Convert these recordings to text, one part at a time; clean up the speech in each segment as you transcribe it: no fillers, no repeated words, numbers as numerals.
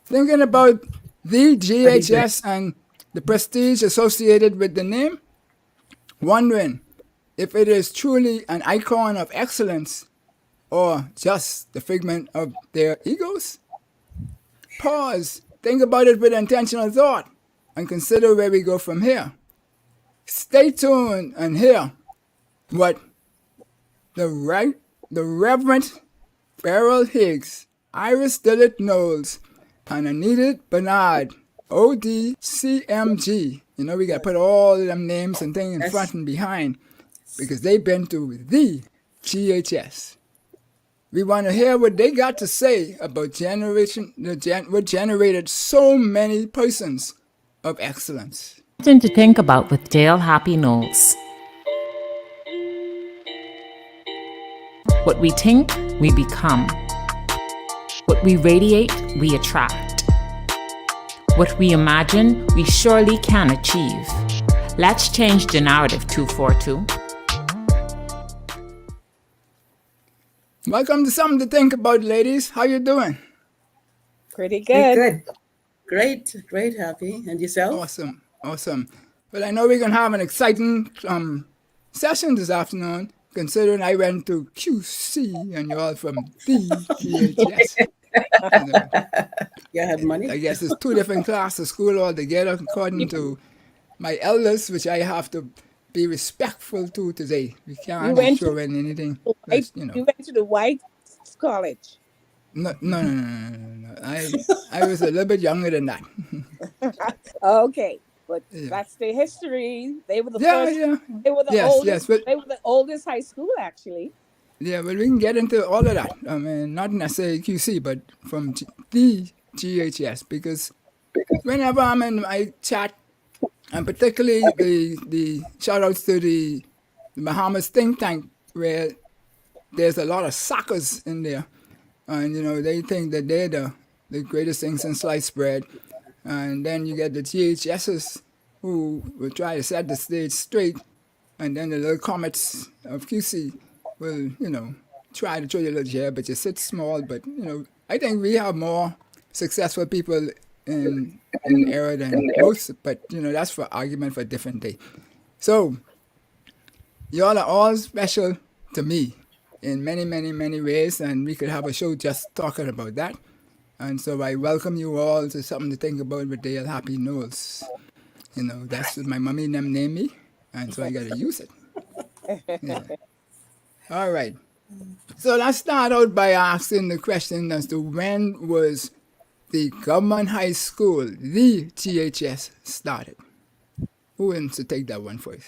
Thinking about the GHS and the prestige associated with the name, wondering if it is truly an icon of excellence or just the figment of their egos? Pause, think about it with intentional thought, and consider where we go from here. Stay tuned and hear what the Rev'd Beryl Higgs, Iris Dillet Knowles, and Anita Bernard, ODCMG. You know, we got to put all of them names and things in front and behind because they've been through the GHS. We want to hear what they got to say about what generated so many persons of excellence. Something to think about with Dale Happy Knowles. What we think, we become. What we radiate, we attract. What we imagine, we surely can achieve. Let's change the narrative 242. Welcome to Something to Think About, ladies. How you doing? Pretty good. Good. Great, Happy. And yourself? Awesome. Well, I know we're going to have an exciting session this afternoon, considering I went to QC and you're all from the GHS. You had money? I guess it's two different classes of school altogether, according to my elders, which I have to be respectful to today. We can't show anything. You went to the white college. No. I was a little bit younger than that. Okay, but that's the history. They were the first. Yeah. They were the oldest. But, they were the oldest high school, actually. Yeah, but we can get into all of that. I mean, not necessarily QC, but from the GHS, because whenever I'm in my chat, and particularly the shout-outs to the Bahamas think tank, where there's a lot of suckers in there. And, you know, they think that they're the greatest thing since sliced bread. And then you get the GHSs who will try to set the stage straight. And then the little comets of QC will, you know, try to throw you a little jab, but you sit small. But, you know, I think we have more successful people in the era than most. But, you know, that's for argument for a different day. So, y'all are all special to me in many, many, many ways, and we could have a show just talking about that. And so I welcome you all to Something to Think About with Dale Happy Knowles. You know, that's what my mommy and them named me, and so I got to use it. Yeah. All right. So let's start out by asking the question as to when was the government high school, the GHS, started? Who wants to take that one first?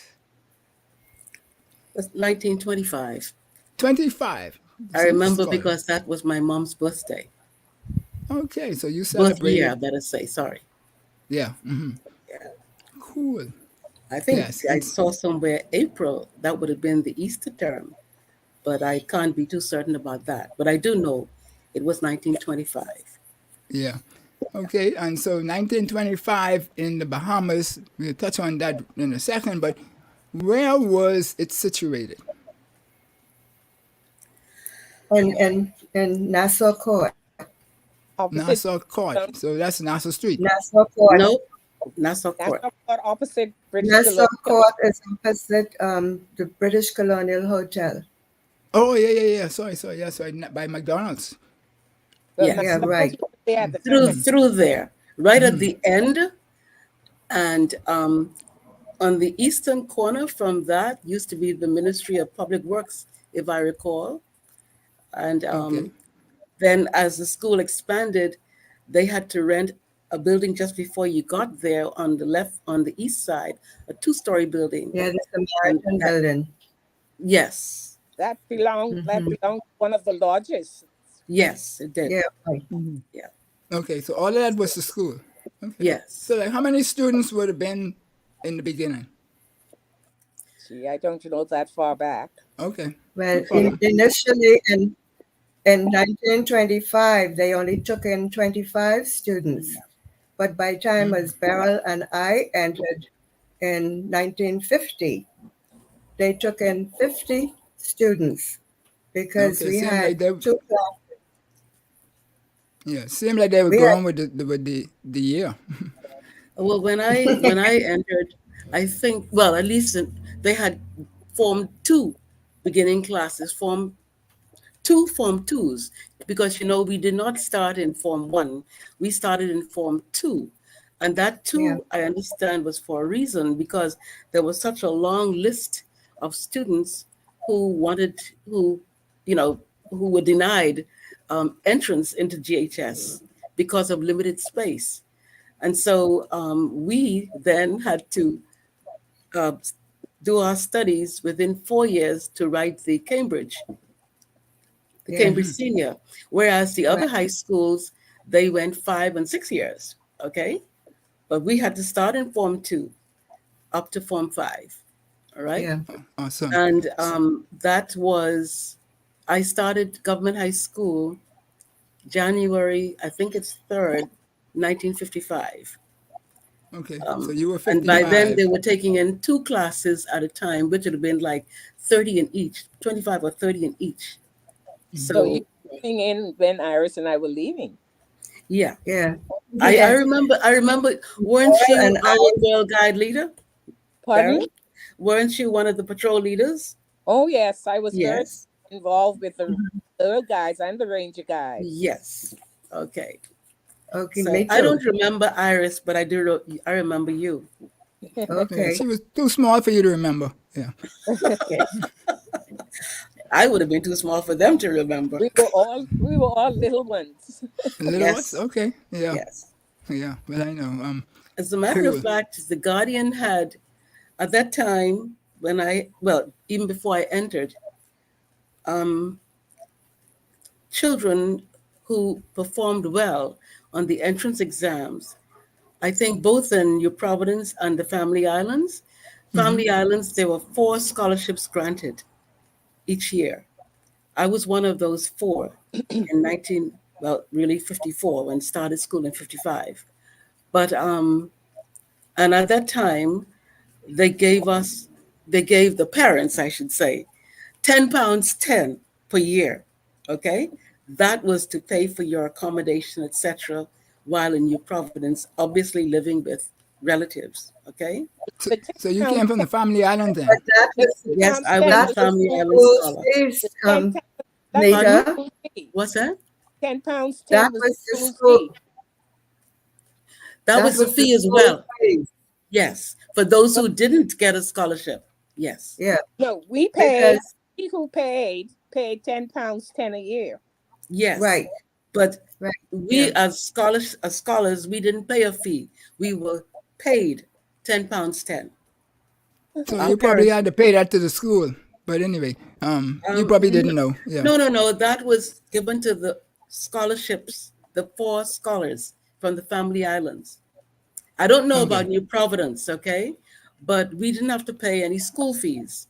It was 1925. 25. I remember because that was my mom's birthday. Okay, so you celebrated. Yeah, better say, sorry. Yeah. Yeah. Cool. I think I saw somewhere April, that would have been the Easter term, but I can't be too certain about that. But I do know it was 1925. Yeah. Okay, and so 1925 in the Bahamas, we'll touch on that in a second, but where was it situated? In Nassau Court. Nassau Court. So that's Nassau Street. Nassau Court. No, Nassau Court. Nassau Court opposite British Nassau Court is opposite the British Colonial Hotel. Oh, yeah. Sorry. Yes, right by McDonald's. Yeah, right. Through there, right at the end. And on the eastern corner from that used to be the Ministry of Public Works, if I recall. And then as the school expanded, they had to rent a building just before you got there on the left, on the east side, a 2-story building. Yeah, the American building. Yes. That belonged to one of the lodges. Yes, it did. Yeah, right. Yeah. Okay, so all of that was the school. Okay. Yes. So like how many students would have been in the beginning? Gee, I don't know that far back. Okay. Well, initially in 1925, they only took in 25 students. But by time as Beryl and I entered in 1950, they took in 50 students because we had 2 classes. Yeah, seemed like they were We had, going with the year. Well, when I entered, I think, well, at least they had formed two beginning classes, form twos, because we did not start in form one, we started in form two, and that yeah, two, I understand, was for a reason, because there was such a long list of students who wanted who you know who were denied entrance into GHS because of limited space. And so we then had to uh, do our studies within 4 years to write the yeah, Cambridge Senior, whereas the right, other high schools, they went 5 and 6 years, okay? But we had to start in Form 2 up to Form 5, all right? yeah, Awesome. And I started government high school January, I think it's 3rd, 1955. Okay, so you were And by then 55. they were taking in two classes at a time, which would have been like 30 in each, 25 or 30 in each. So you So were coming in when Iris and I were leaving. yeah. yeah. I Yes. remember, weren't Beryl you and our I, Girl Guide leader, Pardon? Beryl? Weren't you one of the patrol leaders? Oh yes, I was very Yes. involved with the Earl guides and the Ranger guides. Yes. Okay. okay, So me I too. don't remember Iris, but I remember you. Yeah, Okay, she was too small for you to remember. Yeah. okay, I would have been too small for them to remember. we were all little ones. Little ones? Yes. Okay. Yeah. Yes. Yeah. But I know. As a matter of Cool. fact, the Guardian had, at that time, even before I entered, um, children who performed well on the entrance exams. I think both in New Providence and the Family Islands. Family Islands, there were 4 scholarships granted each year. I was one of those 4 in 54, when I started school in 55. But and at that time, they gave the parents, I should say, £10, 10 per year. Okay, that was to pay for your accommodation, etc., while in New Providence, obviously living with relatives. Okay. So, The ten so you pound came from the family island but then? that the was 10 Yes, pound I was ten a that was was Family the Island school scholar. fees, the 10 pounds. That's the Pardon? Nita. school fee. What's that? £10 That 10 was the was the school school. fee. That That was the was the fee as school well. fees. Yes, for those But who didn't get a scholarship. Yes. Yeah, no, we because who paid £10 10 a year. Yes, right, but right, we yeah, as scholars, we didn't pay a fee. We were paid £10 10. So our you probably parents. had to pay that to the school. But anyway, you probably No, didn't know. Yeah. no. That was given to the scholarships, the 4 scholars from the Family Islands. I don't know Okay. about New Providence, okay, but we didn't have to pay any school fees.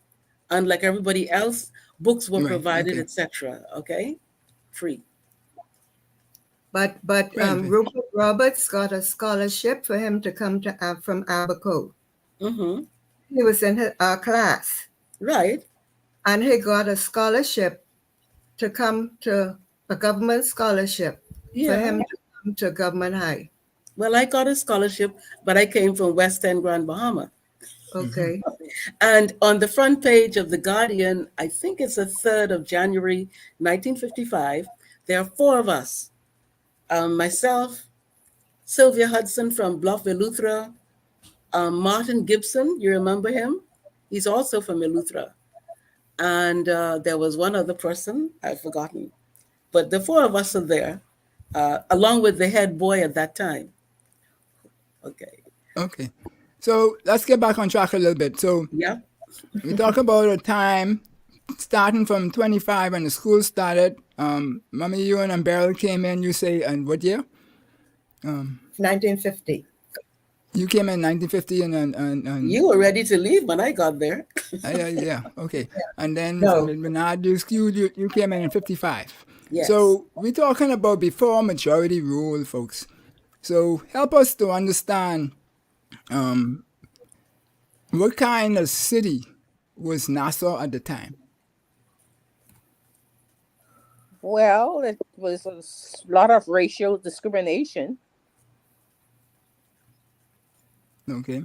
Unlike everybody else, books were Right. provided, Okay. etc. Okay, free. But Right. Rupert Roberts got a scholarship for him to come to from Abou. Mm-hmm. He was in our class, Right. and he got a scholarship to come to a government scholarship for Yeah. him to come to Government High. Well, I got a scholarship, but I came from West End, Grand Bahama. Okay, And on the front page of The Guardian, I think it's the 3rd of January, 1955, there are 4 of us. Myself, Sylvia Hudson from Bluff, Eleuthera, Martin Gibson, you remember him? He's also from Eleuthera. And there was one other person, I've forgotten. But the 4 of us are there, along with the head boy at that time. Okay. Okay. So let's get back on track a little bit. So Yeah. we talk about a time starting from 25 when the school started. Mommy, you and Beryl came in, you say, and what year? 1950. You came in 1950 and You were ready to leave when I got there. yeah, okay. And then No. from Bernard, you came in 55. Yes. So we're talking about before majority rule, folks. So help us to understand what kind of city was Nassau at the time? Well, it was a lot of racial discrimination. Okay.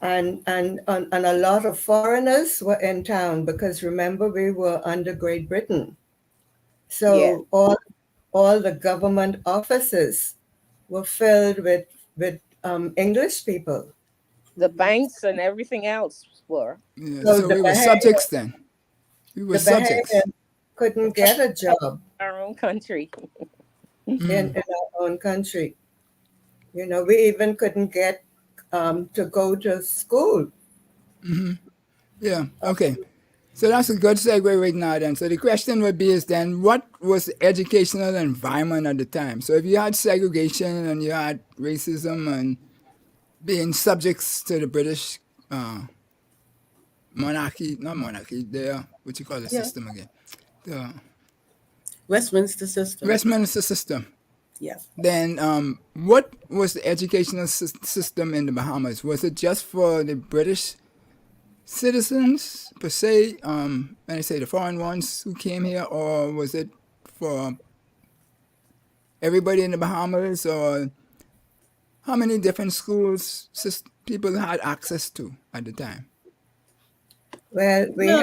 And a lot of foreigners were in town because remember we were under Great Britain. So Yeah. all the government offices were filled with English people. The banks and everything else were. Yeah. So So we were subjects then. We were the subjects. Bahamians couldn't get a job Our own country. in our own country. You know, we even couldn't get to go to school. Yeah. Okay. So that's a good segue right now then. So the question would be is then what was the educational environment at the time? So if you had segregation and you had racism and being subjects to the British monarchy, not monarchy, the what you call the system again? The Westminster system. Westminster system. Yes. Then what was the educational system in the Bahamas? Was it just for the British citizens per se, when I say the foreign ones who came here, or was it for everybody in the Bahamas, or how many different schools people had access to at the time? Well, Go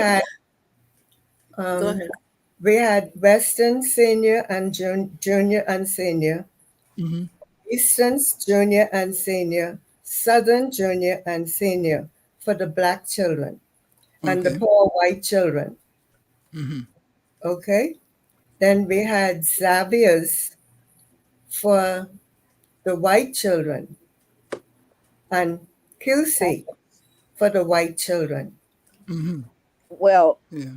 ahead. we had Western Senior and Junior and Senior, Eastern's Junior and Senior, Southern Junior and Senior for the black children and the Okay. poor white children. Okay? Then we had Xavier's for the white children and QC for the white children. Well, Yeah.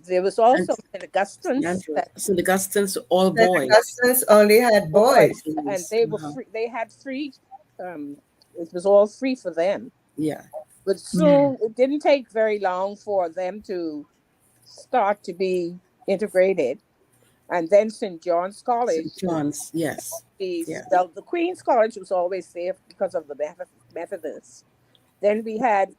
there was also St. Augustine's, St. Augustine's all St. boys. Augustine's only had boys. and they were free. They had free. It was all free for them. Yeah. But soon it didn't take very long for them to start to be integrated, and then St. John's College. St. John's, yes. The Queen's College was always there because of the Methodists. Then we had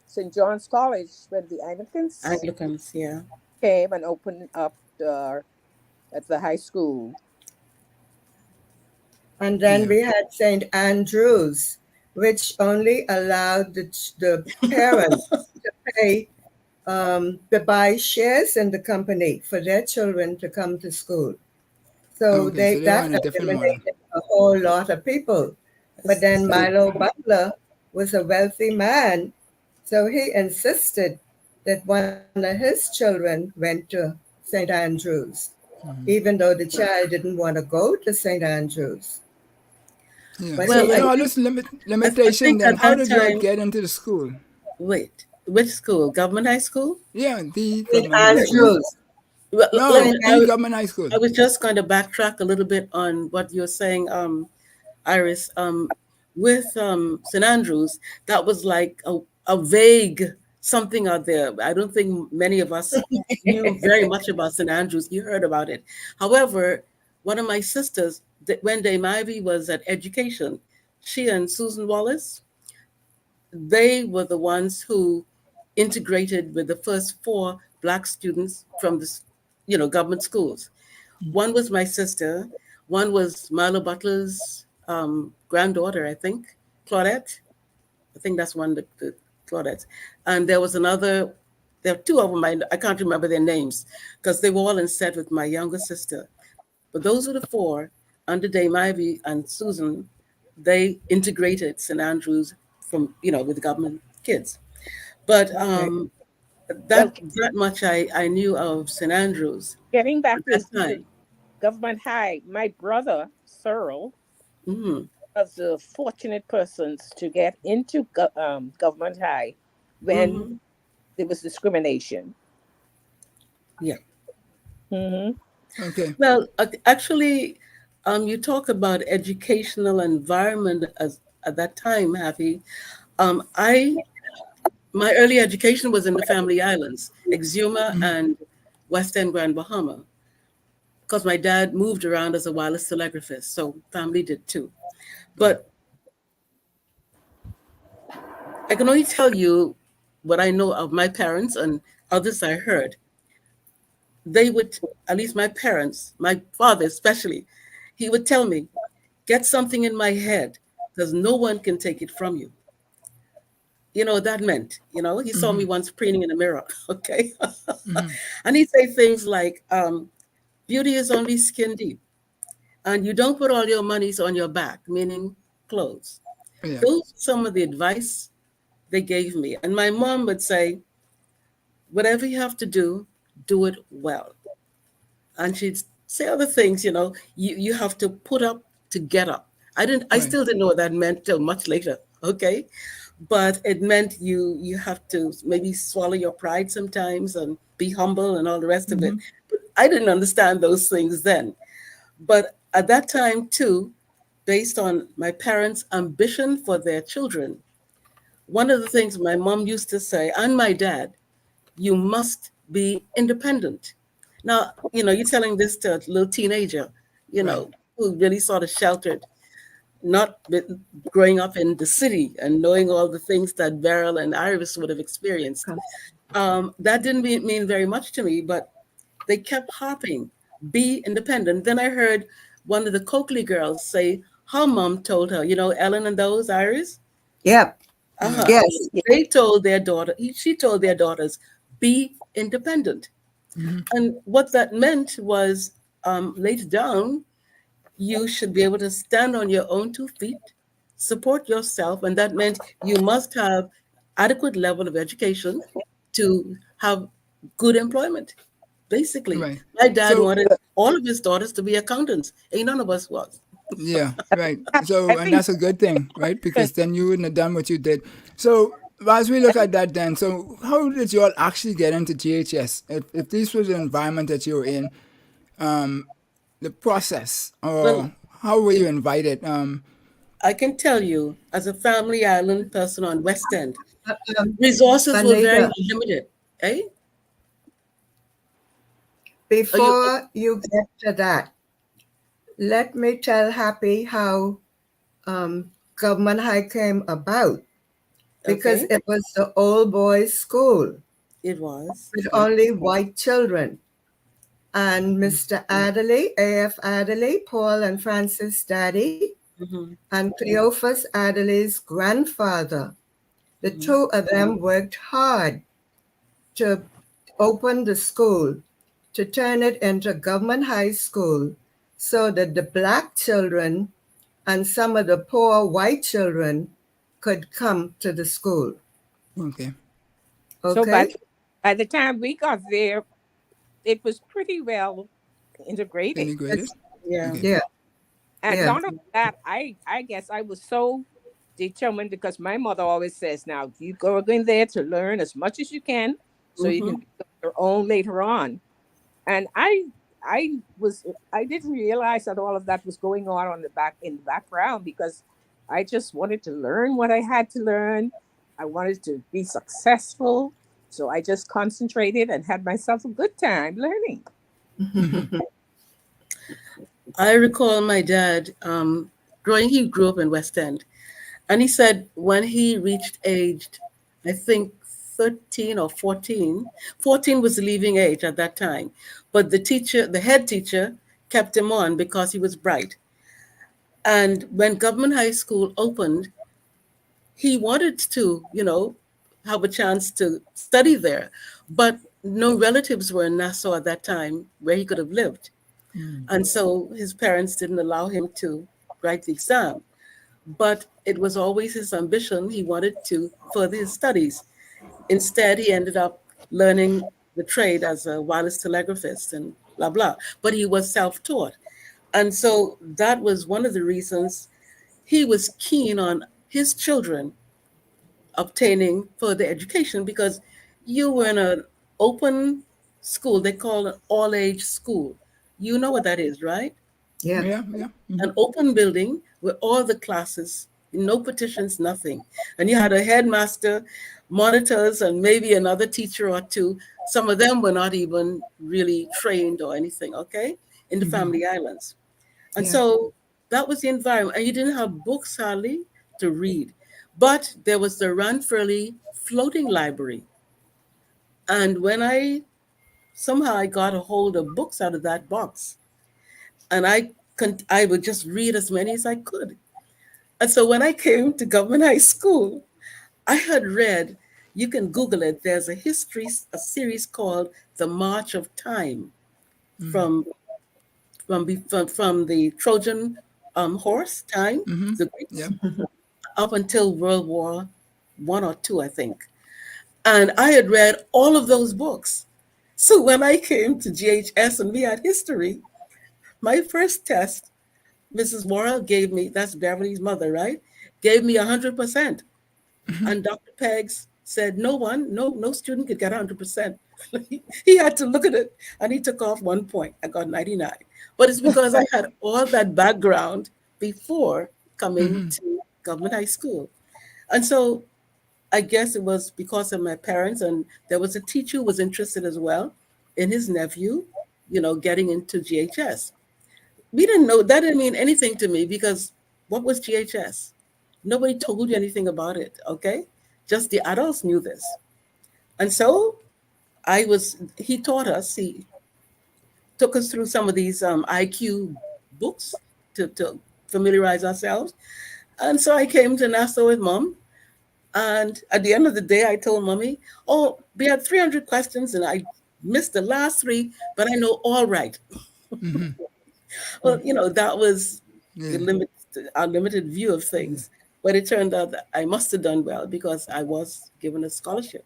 St. John's College when the Anglicans yeah. came and opened up at the high school. And then we had St. Andrew's, which only allowed the parents to pay, to buy shares in the company for their children to come to school. So that eliminated a whole lot of people. But then Milo Butler was a wealthy man, so he insisted that one of his children went to St. Andrew's, even though the child didn't want to go to St. Andrew's. Yeah. But So he- with all this limitation, then at how that did you time- get into the school? Wait, which school? Government high school? Yeah, the St. government high school. Andrew's. Well, No, the government high school. I was just going to backtrack a little bit on what you're saying, Iris. With St. Andrews, that was like a vague something out there. I don't think many of us knew very much about St. Andrews. You heard about it. However, one of my sisters, when Dame Ivy was at education, she and Susan Wallace, they were the ones who integrated with the first 4 Black students from the government schools. One was my sister, one was Milo Butler's granddaughter, I think, Claudette. I think that's one, the Claudette. And there was another, there are 2 of them, I can't remember their names, because they were all in set with my younger sister. But those were the 4, under Dame Ivy and Susan, they integrated St. Andrews from, with the government kids. But that much I knew of St. Andrews. Getting back At that to time. Government High, my brother, Cyril, was the fortunate persons to get into Government High when there was discrimination. Yeah. Okay. Well, actually, you talk about educational environment at that time, Happy. My early education was in the Family Islands, Exuma and West End Grand Bahama, because my dad moved around as a wireless telegraphist, so family did too. But I can only tell you what I know of my parents and others I heard. they would, at least my parents, my father especially, he would tell me, get something in my head because no one can take it from you. You know, that meant, he saw me once preening in a mirror, okay? And he'd say things like, beauty is only skin deep, and you don't put all your monies on your back, meaning clothes. Yeah. Those are some of the advice they gave me. And my mom would say, whatever you have to do it well. And she'd say other things, you have to put up to get up. I Right. still didn't know what that meant till much later, okay? But it meant you have to maybe swallow your pride sometimes and be humble and all the rest of it. But I didn't understand those things then. But at that time too, based on my parents' ambition for their children, one of the things my mom used to say, and my dad, you must be independent. Now, you're telling this to a little teenager, Right. who really sort of sheltered, not growing up in the city and knowing all the things that Beryl and Iris would have experienced. That didn't mean very much to me, but they kept harping, be independent. Then I heard one of the Coakley girls say her mom told her, Ellen and those, Iris? Yep. Uh-huh. Yes. They told their daughter, she told their daughters, be independent. And what that meant was later down, you should be able to stand on your own 2 feet, support yourself. And that meant you must have adequate level of education to have good employment. Basically, Right. my dad So wanted all of his daughters to be accountants. Ain't none of us was. yeah, right. I So and think that's a good thing, right? Because then you wouldn't have done what you did. So as we look at that, then, so how did you all actually get into GHS? If this was the environment that you were in, the process, Well, or how were you invited? I can tell you, as a family island person on West End, Um, resources were very Anita, limited. Eh? before you get to that, let me tell Happy how Government High came about. Because Okay, it was the old boys' school it was. with only white children. And Mr. Adderley, A.F. Adderley, Paul and Francis Daddy, Mm-hmm. and Cleophas Adderley's grandfather, the two of them worked hard to open the school, to turn it into government high school, so that the black children and some of the poor white children could come to the school. Okay. so. Okay? By the time we got there, it was pretty well integrated. Integrated. Yeah. Okay. Yeah. And Yeah. not only that, I guess I was so determined because my mother always says, now you go in there to learn as much as you can so you can Mm-hmm. be your own later on. And I didn't realize that all of that was going on in the background because I just wanted to learn what I had to learn. I wanted to be successful. So I just concentrated and had myself a good time learning. I recall my dad he grew up in West End. And he said when he reached aged, I think 13 or 14, 14 was the leaving age at that time. But the head teacher, kept him on because he was bright. And when government high school opened, he wanted to, have a chance to study there. But no relatives were in Nassau at that time where he could have lived. And so his parents didn't allow him to write the exam. But it was always his ambition. He wanted to further his studies. Instead, he ended up learning the trade as a wireless telegraphist and blah, blah. But he was self-taught. And so that was one of the reasons he was keen on his children obtaining further education because you were in an open school. They call it all-age school. You know what that is, right? Yeah. Yeah, yeah. An open building with all the classes, no petitions, nothing. And you had a headmaster, monitors, and maybe another teacher or two. Some of them were not even really trained or anything, okay, in the Family Islands. And Yeah. so that was the environment. And you didn't have books hardly to read. But there was the Ranfurly floating library. And when I somehow I got a hold of books out of that box, and I would just read as many as I could. And so when I came to government high school, I had read, you can Google it, there's a series called The March of Time from the Trojan horse time, the Greeks, Yeah. up until World War I or II, I think. And I had read all of those books. So when I came to GHS and we had history, my first test, Mrs. Morrell gave me, that's Beverly's mother, right? Gave me 100%. And Dr. Peggs said no student could get 100%. He had to look at it and he took off 1 point. I got 99. But it's because I had all that background before coming to government high school. And so I guess it was because of my parents, and there was a teacher who was interested as well in his nephew, getting into GHS. We didn't know, that didn't mean anything to me, because what was GHS? Nobody told you anything about it, okay? Just the adults knew this. And so he taught us, he took us through some of these IQ books to familiarize ourselves. And so I came to Nassau with Mom. And at the end of the day, I told Mommy, oh, we had 300 questions and I missed the last 3, but I know all right. Well, that was our limited view of things. But it turned out that I must have done well because I was given a scholarship.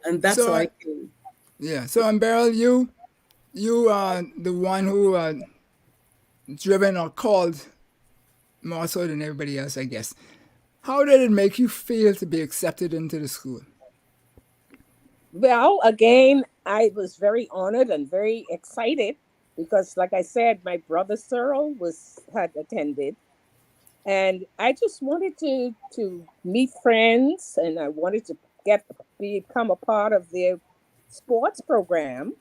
And that's how I came. Yeah. So, Beryl, you are the one who driven or called more so than everybody else, I guess. How did it make you feel to be accepted into the school? Well, again, I was very honored and very excited because, like I said, my brother Cyril had attended. And I just wanted to meet friends, and I wanted to become a part of their sports program,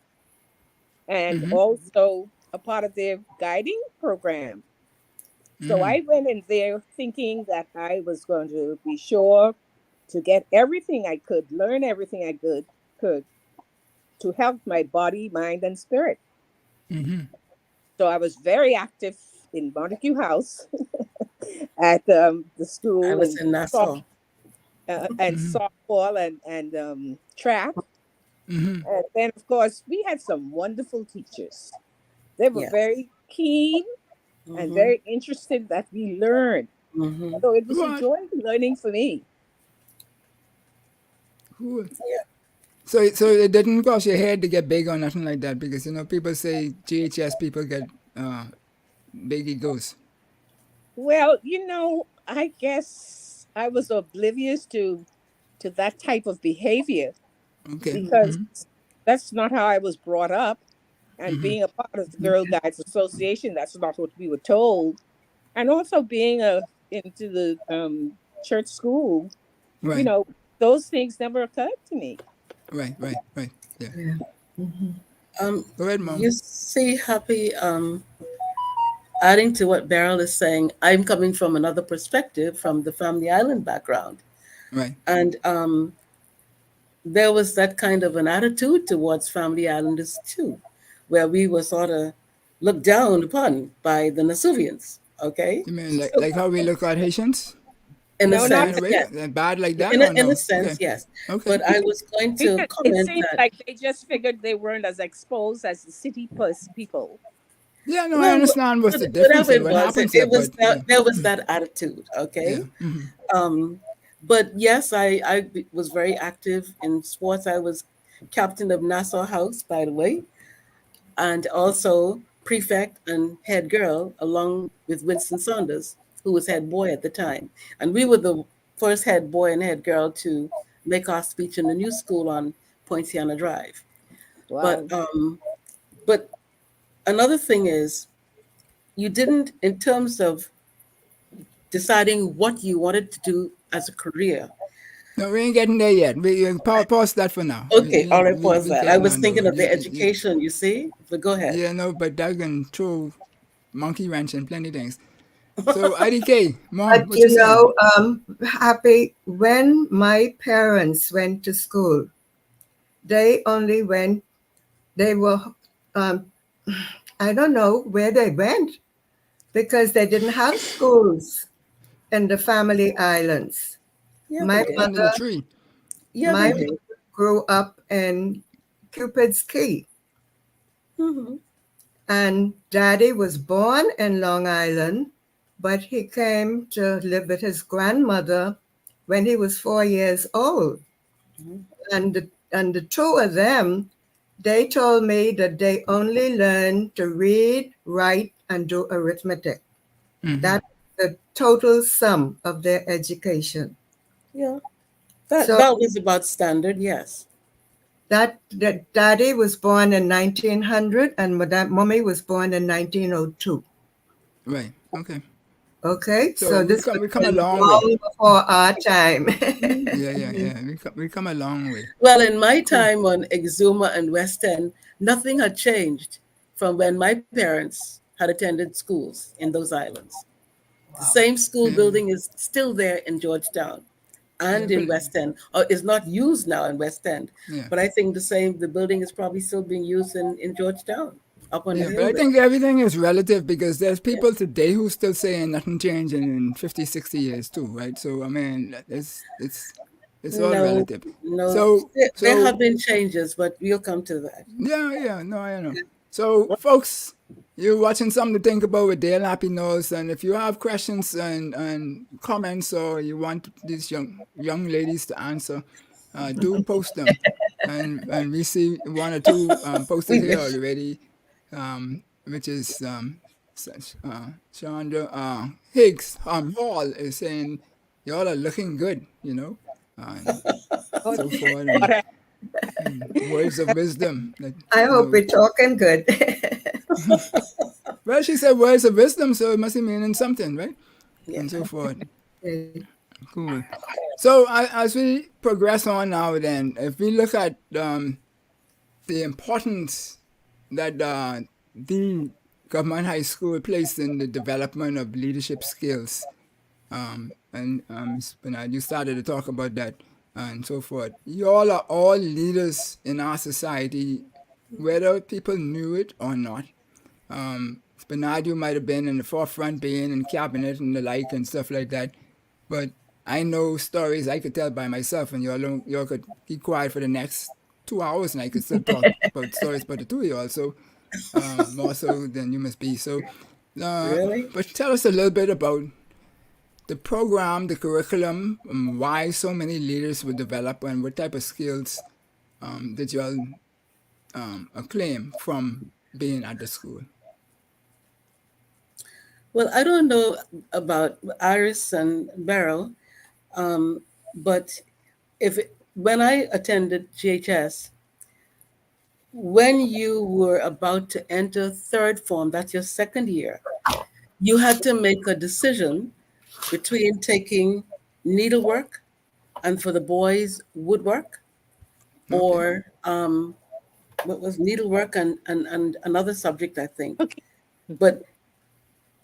and also a part of their guiding program. So I went in there thinking that I was going to be sure to get everything I could, learn everything I could to help my body, mind, and spirit. So I was very active in Montague House at the school. I was in Nassau. And softball and track. And then, of course, we had some wonderful teachers. They were very keen and very interested that we learned. So it was a joy learning for me. Cool. Yeah. So it didn't cross your head to get big or nothing like that, because people say GHS people get big egos. Well, I guess I was oblivious to that type of behavior. Okay. Because that's not how I was brought up. And being a part of the Girl Guides Association, that's not what we were told. And also being into the church school, those things never occurred to me. Right. Yeah. Go ahead, Mom. You see, Happy, adding to what Beryl is saying, I'm coming from another perspective, from the Family Island background. Right. And there was that kind of an attitude towards Family Islanders too, where we were sort of looked down upon by the Nasuvians, okay? You mean like how we look at Haitians? In a sense, yes. Bad like that? In a sense, yes. Okay. But I was going to comment it seemed like they just figured they weren't as exposed as the city people. Yeah, no, I understand what's the difference. There was that attitude, okay? Yeah. But yes, I was very active in sports. I was captain of Nassau House, by the way, and also prefect and head girl, along with Winston Saunders, who was head boy at the time. And we were the first head boy and head girl to make our speech in the new school on Poinciana Drive. Wow. But another thing is, you didn't, in terms of deciding what you wanted to do as a career. No, we ain't getting there yet. We pause that for now. Okay, all right, pause that. I was thinking of the education, you see? But go ahead. Yeah, no, but that can throw monkey wrench and plenty things. So, IDK, Mom, but Happy, when my parents went to school, they they were, I don't know where they went because they didn't have schools in the family islands. Yeah, My they did. Under the mother, tree. Yeah, my they did. mother grew up in Cupid's Key, Mm-hmm. and Daddy was born in Long Island, but he came to live with his grandmother when he was 4 years old. Mhm. And the two of them, they told me that they only learned to read, write, and do arithmetic. That's the total sum of their education. Yeah, that So that was about standard. Yes. that Daddy was born in 1900 and Mommy was born in 1902. Right. Okay. Okay, So so this we was come a long way. long before our time. Yeah. We come a long way. Well, in my Cool. time on Exuma and West End, nothing had changed from when my parents had attended schools in those islands. The same school Yeah. building is still there in Georgetown Yeah. and But in West End, or is not used now in West End. yeah. But I think the building is probably still being used in Georgetown, up on the Yeah, but hill I there. think everything is relative because there's Yeah. people today who still saying nothing changed in 50, 60 years too, right? So I mean, it's all No, relative. no. So There so have been changes, but we'll come to that. yeah, no, I know. So folks, you're watching something to think about with Dale Happy Knows, and if you have questions and comments or you want these young ladies to answer, do post them, and we see one or two posted We here wish. already, which is Chandra Higgs Hall is saying y'all are looking good, and Oh, so forth, and words of wisdom that I hope we're talking good. well, she said words of wisdom, so it must be meaning something, right? Yeah. And so forth. Cool. So as we progress on now, then, if we look at the importance that the government high school placed in the development of leadership skills, and Bernard, you started to talk about that and so forth. You all are all leaders in our society, whether people knew it or not. Bernard, you might have been in the forefront, being in cabinet and the like and stuff like that. But I know stories I could tell by myself, and y'all could keep quiet for the next 2 hours, and I could still talk about stories about the two of y'all. So more so than you must be. So, Really? but tell us a little bit about the program, the curriculum, why so many leaders were developed, and what type of skills did y'all acclaim from being at the school? Well, I don't know about Iris and Beryl, but when I attended GHS, when you were about to enter third form, that's your second year, you had to make a decision between taking needlework and for the boys woodwork, or what was needlework and another subject, I think. okay. But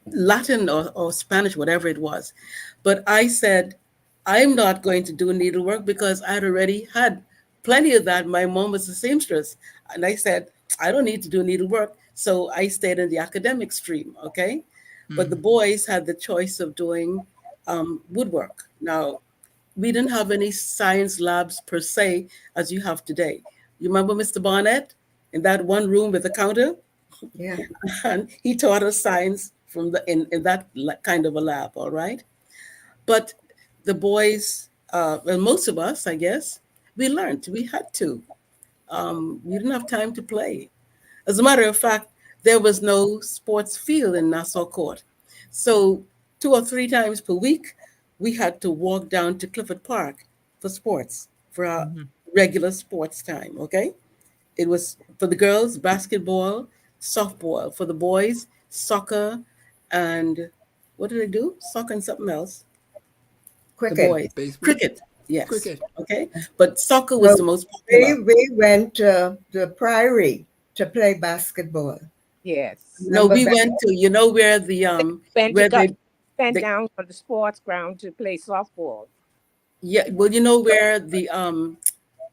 Latin or Spanish, whatever it was. But I said, I'm not going to do needlework because I'd already had plenty of that. My mom was a seamstress. And I said, I don't need to do needlework. So I stayed in the academic stream, okay? But the boys had the choice of doing woodwork. Now, we didn't have any science labs per se as you have today. You remember Mr. Barnett in that one room with a counter? Yeah. And he taught us science from in that kind of a lab, all right? But the boys, well, most of us, I guess, we learned. We had to. We didn't have time to play. As a matter of fact, there was no sports field in Nassau Court. So 2 or 3 times per week, we had to walk down to Clifford Park for sports, for our regular sports time, okay? It was for the girls, basketball, softball. For the boys, soccer, and what did they do? Soccer and something else. The Cricket. boys. Baseball? Cricket, yes. Cricket. Okay. But soccer was So the most popular. we went to the Priory to play basketball. Yes. No, Remember we back- went to, you know, where Went they down on the sports ground to play softball. yeah, well, you know where the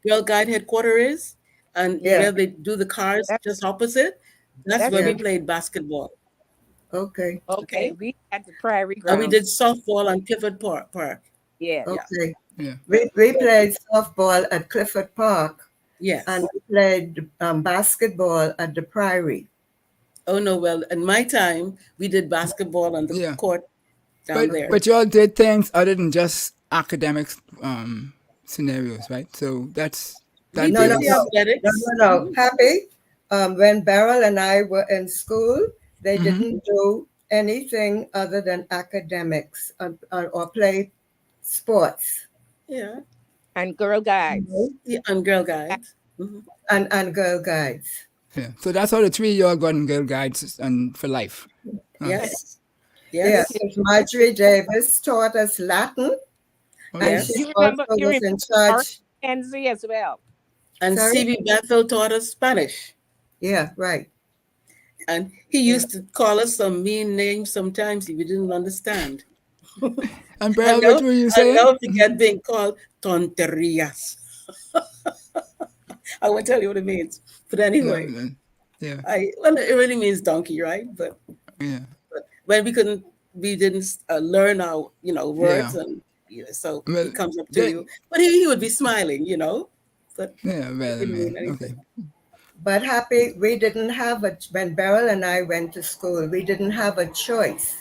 Girl Guide headquarters is, and Yeah. where they do the cars just opposite, that's where we played basketball. Okay. Okay, we had the Prairie And we Ground. did softball on Clifford Park. Yeah. Okay. Yeah. We played softball at Clifford Park, Yes. and we played basketball at the Prairie. Oh no, well, in my time, we did basketball on the Yeah. court down there. But y'all did things other than just academic scenarios, right? So that We No, did no, the no, athletics. no. Happy. When Beryl and I were in school, they didn't do anything other than academics or play sports. Yeah. And Girl Guides. Yeah, and Girl Guides. And Girl Guides. Yeah. So that's how the three of y'all got in Girl Guides and for life. Yes. Yes. Yes. Marjorie Davis taught us Latin, and Yes. she You also remember was in charge. Kenzie as well. And Sorry? C.B. Bethel taught us Spanish. Yeah, right. And he used to call us some mean names sometimes if we didn't understand. And Beryl, what were you saying? I never forget being called tonterías. I won't tell you what it means. But anyway, Yeah. well, it really means donkey, right? But Yeah. when we didn't learn our, words, and so Well, he comes up to then- you. But he would be smiling, But Yeah, well, I didn't mean mean, anything. okay. But Happy, we didn't have when Beryl and I went to school, we didn't have a choice.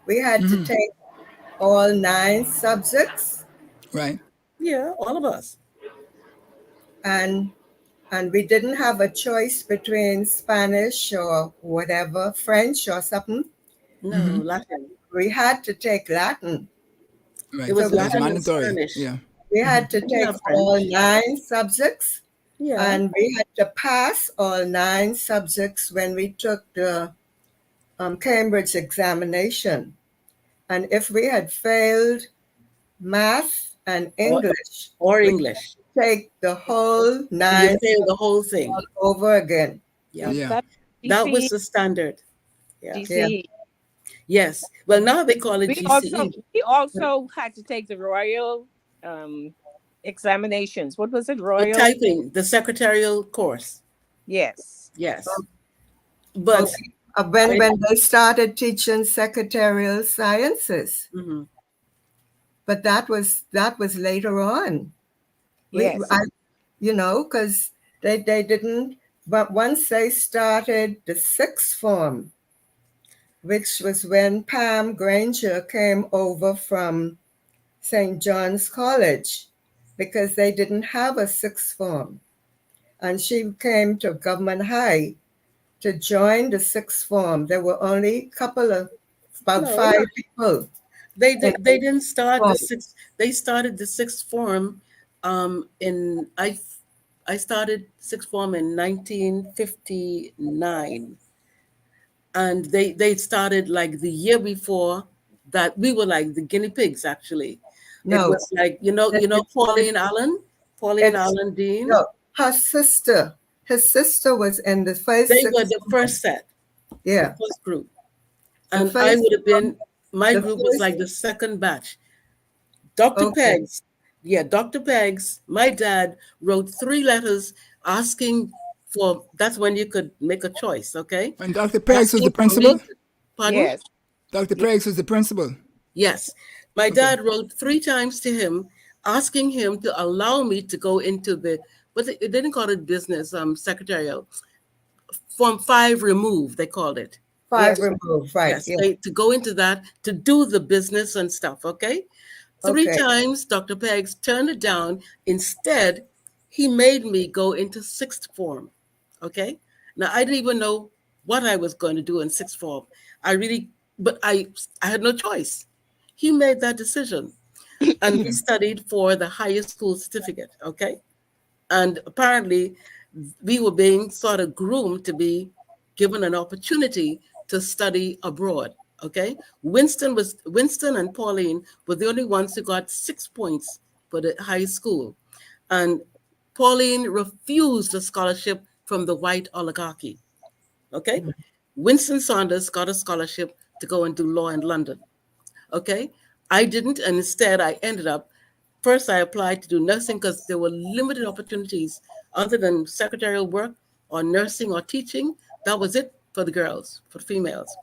We had to take all 9 subjects, Right. Yeah, all of us. and we didn't have a choice between Spanish or whatever, French or something. No, Latin. We had to take Latin. Right. It was So Latin and mandatory. Spanish. Yeah. We had to take all 9 subjects, Yeah. and we had to pass all 9 subjects when we took the Cambridge examination. And if we had failed math and English, or English. take the whole 9 You fail the whole thing. all over again. Yeah. Yeah. That was the standard. Yeah. GCE. Yes. Well, now they call it GCE. We also had to take the Royal examinations. What was it? Royal Typing, the secretarial course. Yes. Yes. But When they started teaching secretarial sciences, but that was later on. Yes. Because they didn't. But once they started the 6th form, which was when Pam Granger came over from St. John's College, because they didn't have a 6th form, and she came to Government High to join the 6th form. There were only about 5 people. They didn't start the 6th. They started the 6th form I started 6th form in 1959. And they started like the year before that. We were like the guinea pigs, actually. No. It was like, Pauline Allen Dean. No, his sister was in the first. They were the first set. Yeah. The first group. And I would have been, my group was like the second batch. Dr. Peggs, my dad wrote 3 letters asking for, that's when you could make a choice, okay? And Dr. Peggs was the principal? Pardon? Yes. Dr. Peggs was the principal? Yes. My dad wrote 3 times to him asking him to allow me to go into the, but they didn't call it business, secretarial. Form 5 remove, they called it. 5 remove, right. Yes, to go into that, to do the business and stuff, okay? 3 times, Dr. Peggs turned it down. Instead, he made me go into 6th form, okay? Now, I didn't even know what I was going to do in 6th form. But I had no choice. He made that decision. And we studied for the highest school certificate, okay? And apparently, we were being sort of groomed to be given an opportunity to study abroad. Okay, Winston and Pauline were the only ones who got 6 points for the high school, and Pauline refused a scholarship from the white oligarchy. Okay, Winston Saunders got a scholarship to go and do law in London. Okay, I didn't, and instead I ended up. First, I applied to do nursing because there were limited opportunities other than secretarial work or nursing or teaching, that was it for the girls, for females.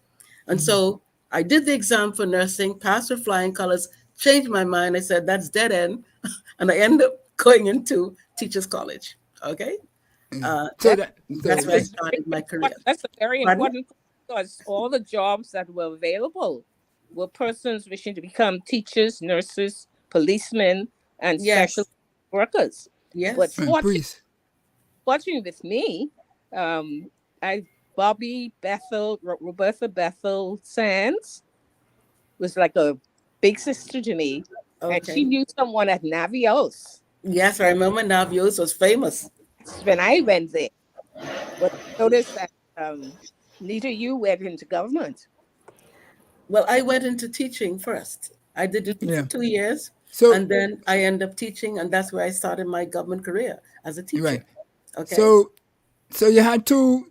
And so I did the exam for nursing, passed with flying colors, changed my mind. I said, that's dead end. And I ended up going into teachers college. Okay. So That's where I started my career. That's a very Pardon? important point, because all the jobs that were available were persons wishing to become teachers, nurses, policemen, and Yes. special workers. Yes. But please. fortunately with me, Bobby Bethel, Roberta Bethel Sands was like a big sister to me. Okay. And she knew someone at Navios. Yes, I remember Navios was famous. When I went there. But I noticed that, Nita, you went into government. Well, I went into teaching first. I did it for 2 years. So, and then I ended up teaching, and that's where I started my government career as a teacher. Right. Okay. So you had two,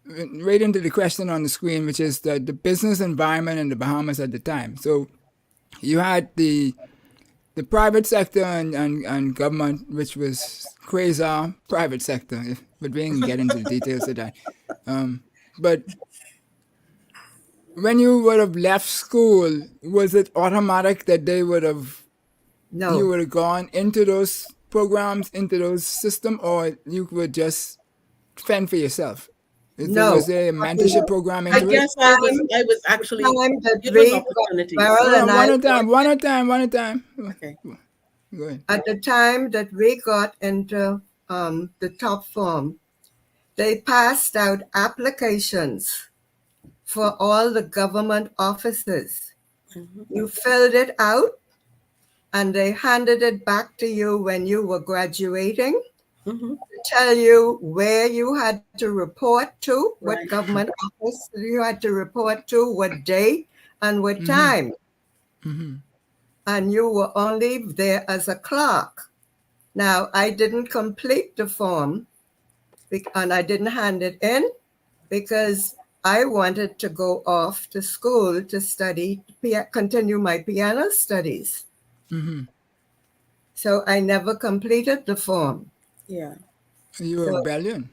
right into the question on the screen, which is the business environment in the Bahamas at the time. So you had the private sector and government, which was crazy private sector, but we didn't get into the details of that. But when you would have left school, was it automatic that they would have, No. you would have gone into those programs, into those systems, or you would just fend for yourself? No. Was there a mentorship program into I guess I was actually given opportunities. One at a time. Okay. Go ahead. At the time that we got into the top form, they passed out applications for all the government offices. You filled it out, and they handed it back to you when you were graduating to tell you where you had to report to, what government office you had to report to, what day and what time. And you were only there as a clerk. Now, I didn't complete the form, and I didn't hand it in because I wanted to go off to school to study, continue my piano studies. So I never completed the form. Yeah. You were rebellion.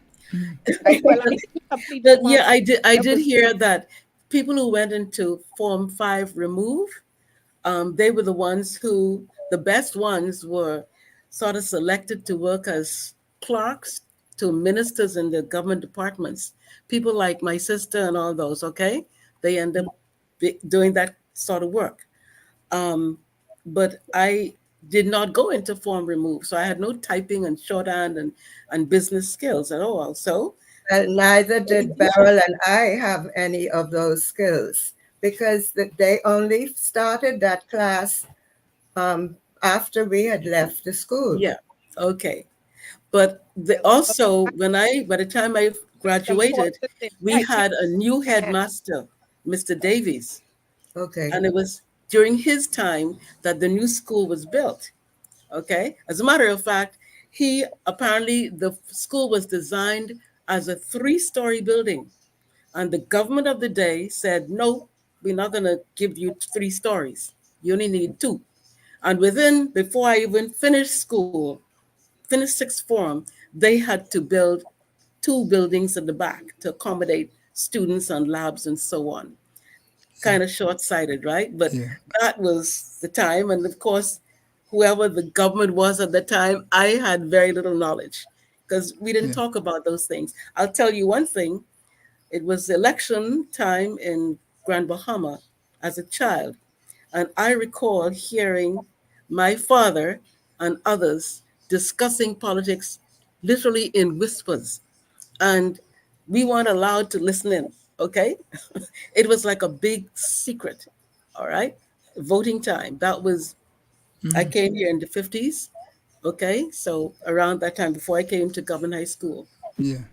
But yeah, I did hear that people who went into Form 5 remove, they were the ones who, the best ones were sort of selected to work as clerks to ministers in the government departments. People like my sister and all those, okay? They end up doing that sort of work. But I did not go into form remove. So I had no typing and shorthand and business skills at all. So neither did Beryl and I have any of those skills because they only started that class after we had left the school. Yeah. Okay. But also by the time I graduated, we had a new headmaster, Mr. Davies. Okay. And it was during his time that the new school was built. Okay. As a matter of fact, the school was designed as a 3-story building. And the government of the day said, no, we're not going to give you 3 stories. You only need 2. And before I even finished sixth form, they had to build 2 buildings at the back to accommodate students and labs and so on. Kind of short-sighted, right? But that was the time. And of course, whoever the government was at the time, I had very little knowledge because we didn't talk about those things. I'll tell you one thing. It was election time in Grand Bahama as a child. And I recall hearing my father and others discussing politics literally in whispers. And we weren't allowed to listen in, okay? It was like a big secret, all right? Voting time, that was, I came here in the 50s, okay? So around that time, before I came to Government High School. Yeah.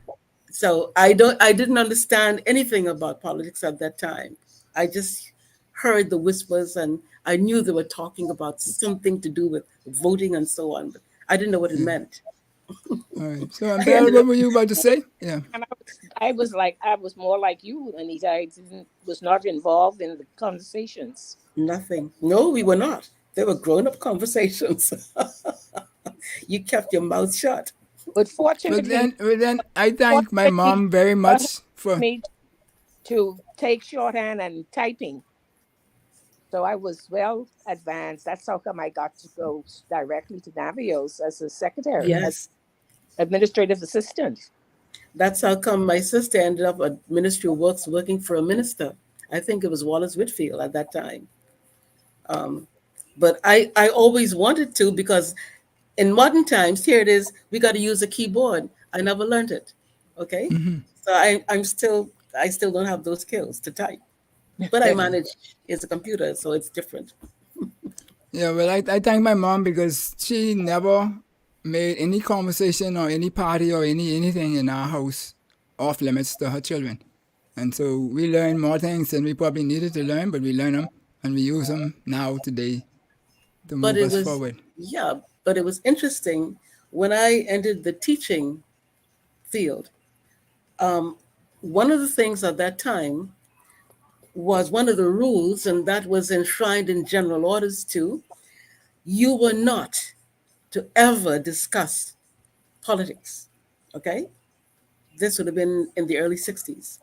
So I didn't understand anything about politics at that time. I just heard the whispers and I knew they were talking about something to do with voting and so on, but I didn't know what it meant. All right. So, Beryl, what were you about to say? Yeah. And I was more like you, Anita. I was not involved in the conversations. Nothing. No, we were not. They were grown-up conversations. You kept your mouth shut. But fortunately, But then I thank my fortunately, mom very God much for. me to take shorthand and typing. So I was well advanced. That's how come I got to go directly to Navios as a secretary, as Yes. administrative assistant. That's how come my sister ended up at Ministry of Works working for a minister. I think it was Wallace Whitfield at that time. Um, but I always wanted to because in modern times, here it is, we got to use a keyboard. I never learned it. Okay. So I still don't have those skills to type, but I manage it's a computer, so it's different. Yeah, well, I thank my mom because she never made any conversation or any party or anything in our house off limits to her children. And so we learn more things than we probably needed to learn, but we learn them and we use them now today to But move it us was, forward. yeah, but it was interesting when I entered the teaching field. Um, One of the things at that time was one of the rules, and that was enshrined in general orders too. You were not to ever discuss politics. Okay? This would have been in the early 60s.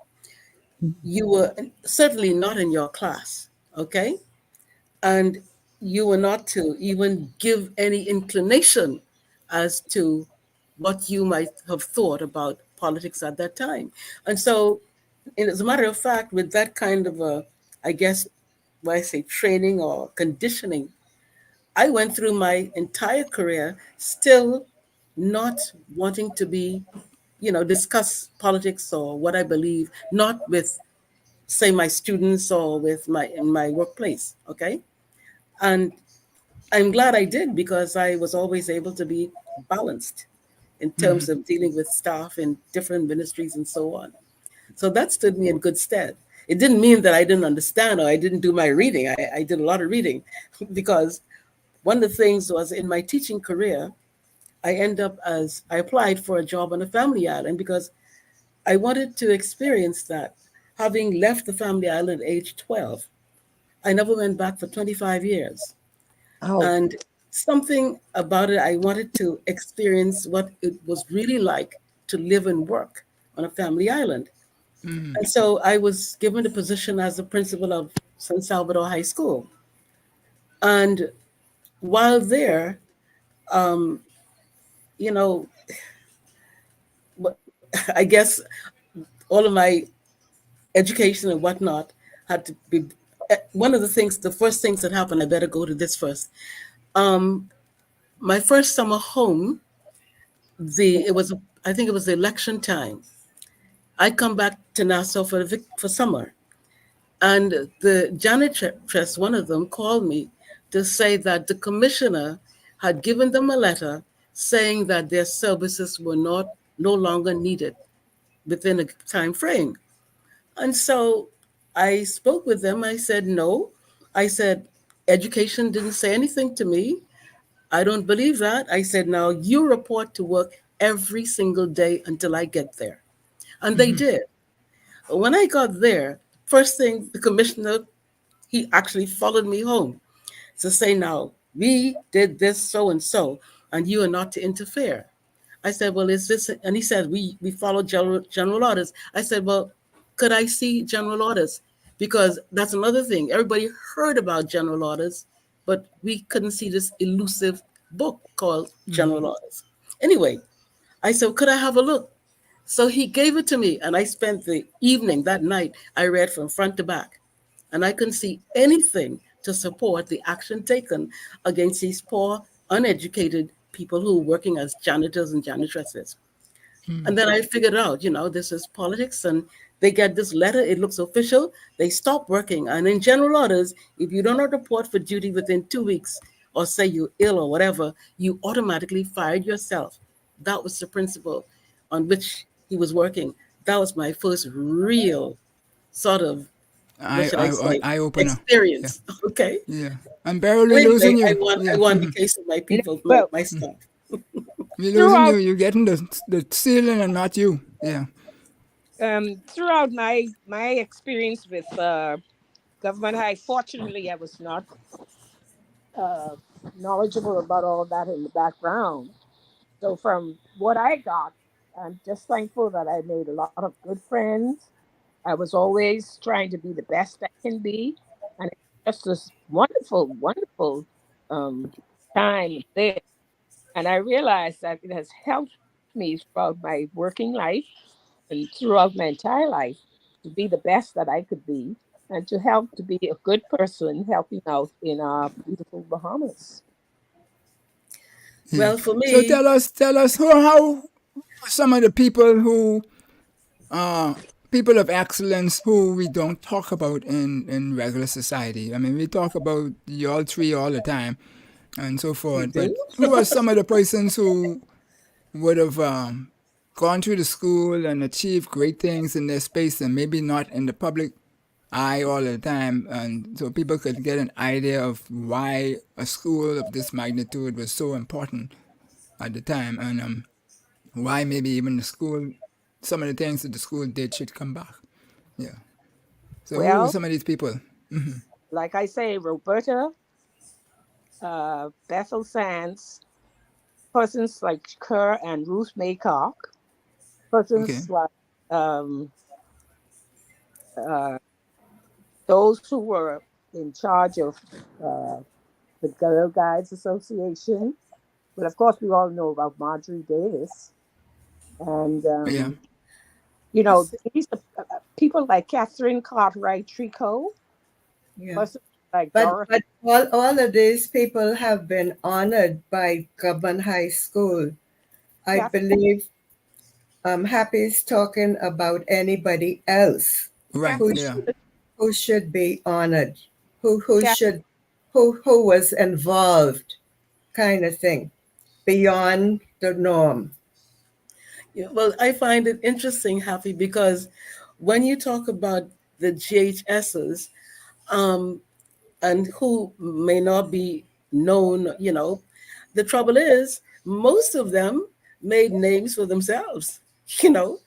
You were certainly not in your class. Okay? And you were not to even give any inclination as to what you might have thought about politics at that time. And so, as a matter of fact, with that kind of a, I guess, why I say training or conditioning, I went through my entire career still not wanting to be, discuss politics or what I believe, not with, say, my students or with my in my workplace. Okay. And I'm glad I did because I was always able to be balanced in terms of dealing with staff in different ministries and so on. So that stood me in good stead. It didn't mean that I didn't understand or I didn't do my reading. I did a lot of reading because one of the things was in my teaching career, I applied for a job on a family island because I wanted to experience that. Having left the family island at age 12, I never went back for 25 years. Oh, And something about it, I wanted to experience what it was really like to live and work on a family island. And so I was given the position as the principal of San Salvador High School. And while there, um, you know, I guess all of my education and whatnot had to be one of the things, the first things that happened, I better go to this first. Um, my first summer home, I think it was the election time. I come back to Nassau for summer, and the janitress, one of them, called me to say that the commissioner had given them a letter saying that their services were no longer needed within a time frame. And so I spoke with them. I said, no. I said, education didn't say anything to me. I don't believe that. I said, now you report to work every single day until I get there. And they did. When I got there, first thing the commissioner, he actually followed me home to say, now, we did this so and you are not to interfere. I said, well, is this, and he said, we follow general orders. I said, well, could I see general orders? Because that's another thing. Everybody heard about general orders, but we couldn't see this elusive book called General Orders. Anyway, I said, could I have a look? So he gave it to me, and I spent the evening that night. I read from front to back, and I couldn't see anything to support the action taken against these poor, uneducated people who were working as janitors and janitresses. And then I figured out, this is politics, and they get this letter, it looks official, they stop working. And in general orders, if you don't report for duty within 2 weeks, or say you're ill or whatever, you automatically fired yourself. That was the principle on which he was working. That was my first real sort of, what should I say, I opener. Yeah. experience. Okay. Yeah. And Beryl, we're Anyway, losing I you. won. I Yeah. won the case of my people, well, my stuff. We're losing you. throughout You're getting the ceiling and not you. Yeah. throughout my experience with government high, fortunately, I was not uh, knowledgeable about all that in the background. So from what I got, I'm just thankful that I made a lot of good friends. I was always trying to be the best I can be, and it's just this wonderful, wonderful um, time there. And I realized that it has helped me throughout my working life and throughout my entire life to be the best that I could be and to help to be a good person helping out in our beautiful Bahamas. Yeah. Well, for So me, tell us how some of the people who people of excellence who we don't talk about in regular society. I mean, we talk about y'all three all the time and so we forth, but do. who are some of the persons who would have gone through the school and achieved great things in their space and maybe not in the public eye all the time, and so people could get an idea of why a school of this magnitude was so important at the time, and why maybe even the school, some of the things that the school did should come back. Yeah. So who are Well, some of these people? like I say, Roberta, Bethel Sands, persons like Kerr and Ruth Maycock, Okay. persons like um, uh, those who were in charge of uh, the Girl Guides Association. But of course, we all know about Marjorie Davis. And, Yeah. these are, people like Catherine Cartwright Tricot, Yeah. persons like But Dorothy. but all of these people have been honored by Government High School. I Catherine, believe Happy's talking about anybody else Right. who Catherine, Yeah. who should be honored, who Catherine, should who was involved, kind of thing, beyond the norm. Yeah, well, I find it interesting, Happy, because when you talk about the GHSs, um, and who may not be known, the trouble is most of them made names for themselves. You know,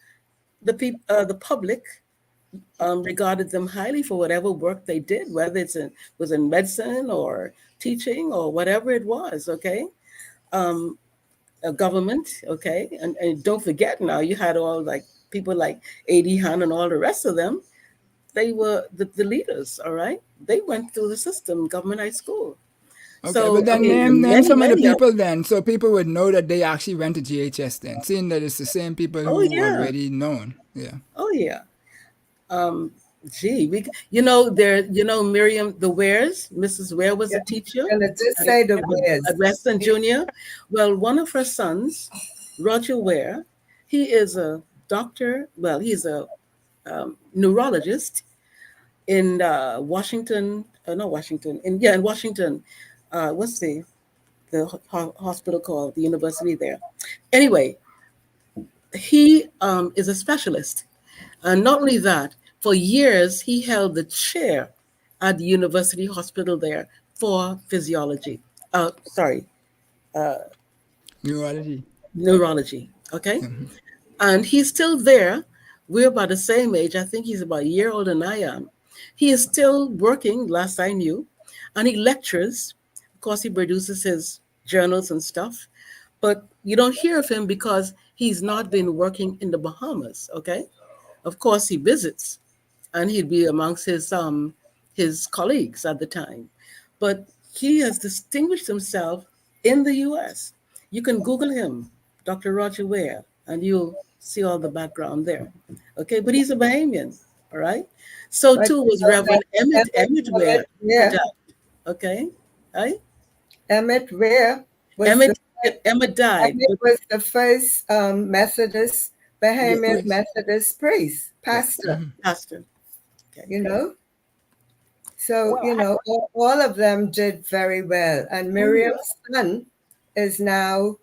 the public regarded them highly for whatever work they did, whether was in medicine or teaching or whatever it was. Okay, um, a government. Okay, and don't forget now you had all like people like A.D. Han and all the rest of them. They were the leaders. All right, they went through the system, government high school. Okay, but So I then mean, name many some of the many of people then, so people would know that they actually went to GHS then, seeing that it's the same people oh who yeah, already known. Yeah. oh yeah. Um, Gee, there, Miriam the Wares, Mrs. Ware was Yeah, a teacher and it just at, say the at wares. Western Junior. Well, one of her sons, Roger Ware, he is a doctor. Well, he's a neurologist in Washington. Not Washington. In Washington. What's the hospital called? The university there. Anyway, he is a specialist. And not only that, for years he held the chair at the university hospital there for physiology. Sorry, Neurology. neurology. Okay. Mhm. And he's still there. We're about the same age. I think he's about a year older than I am. He is still working, last I knew, and he lectures. Of course, he produces his journals and stuff, but you don't hear of him because he's not been working in the Bahamas. Okay. Of course, he visits, and he'd be amongst his colleagues at the time. But he has distinguished himself in the U.S. You can Google him, Dr. Roger Ware, and you'll see all the background there. Okay, but he's a Bahamian, all right. So But too you was know that Reverend Emmett Ware. Ware, Okay, right. Emmett Ware was the Emmett Emmett died, Emmett but was the first Methodist, yeah, Bahamian Praise. Methodist priest, Yeah. pastor, pastor. Okay, you know. So, well, I, all of them did very well. And oh yeah, Miriam's son is now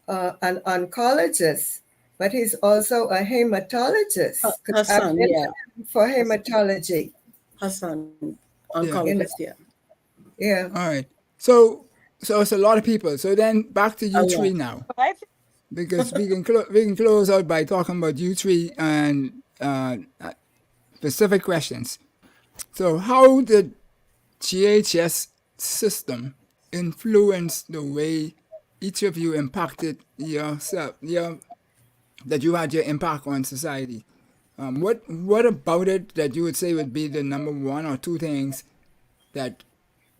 an oncologist, but he's also a hematologist. 'Cause I've Hassan, been yeah, to him for Hassan, hematology. Hassan, Yeah. You know, oncologist, yeah. yeah. All right. So it's a lot of people. So then back to you Oh yeah. three now, but I think because we can close out by talking about you three and specific questions. So how did GHS system influence the way each of you impacted yourself, that you had your impact on society. What about it that you would say would be the number one or two things that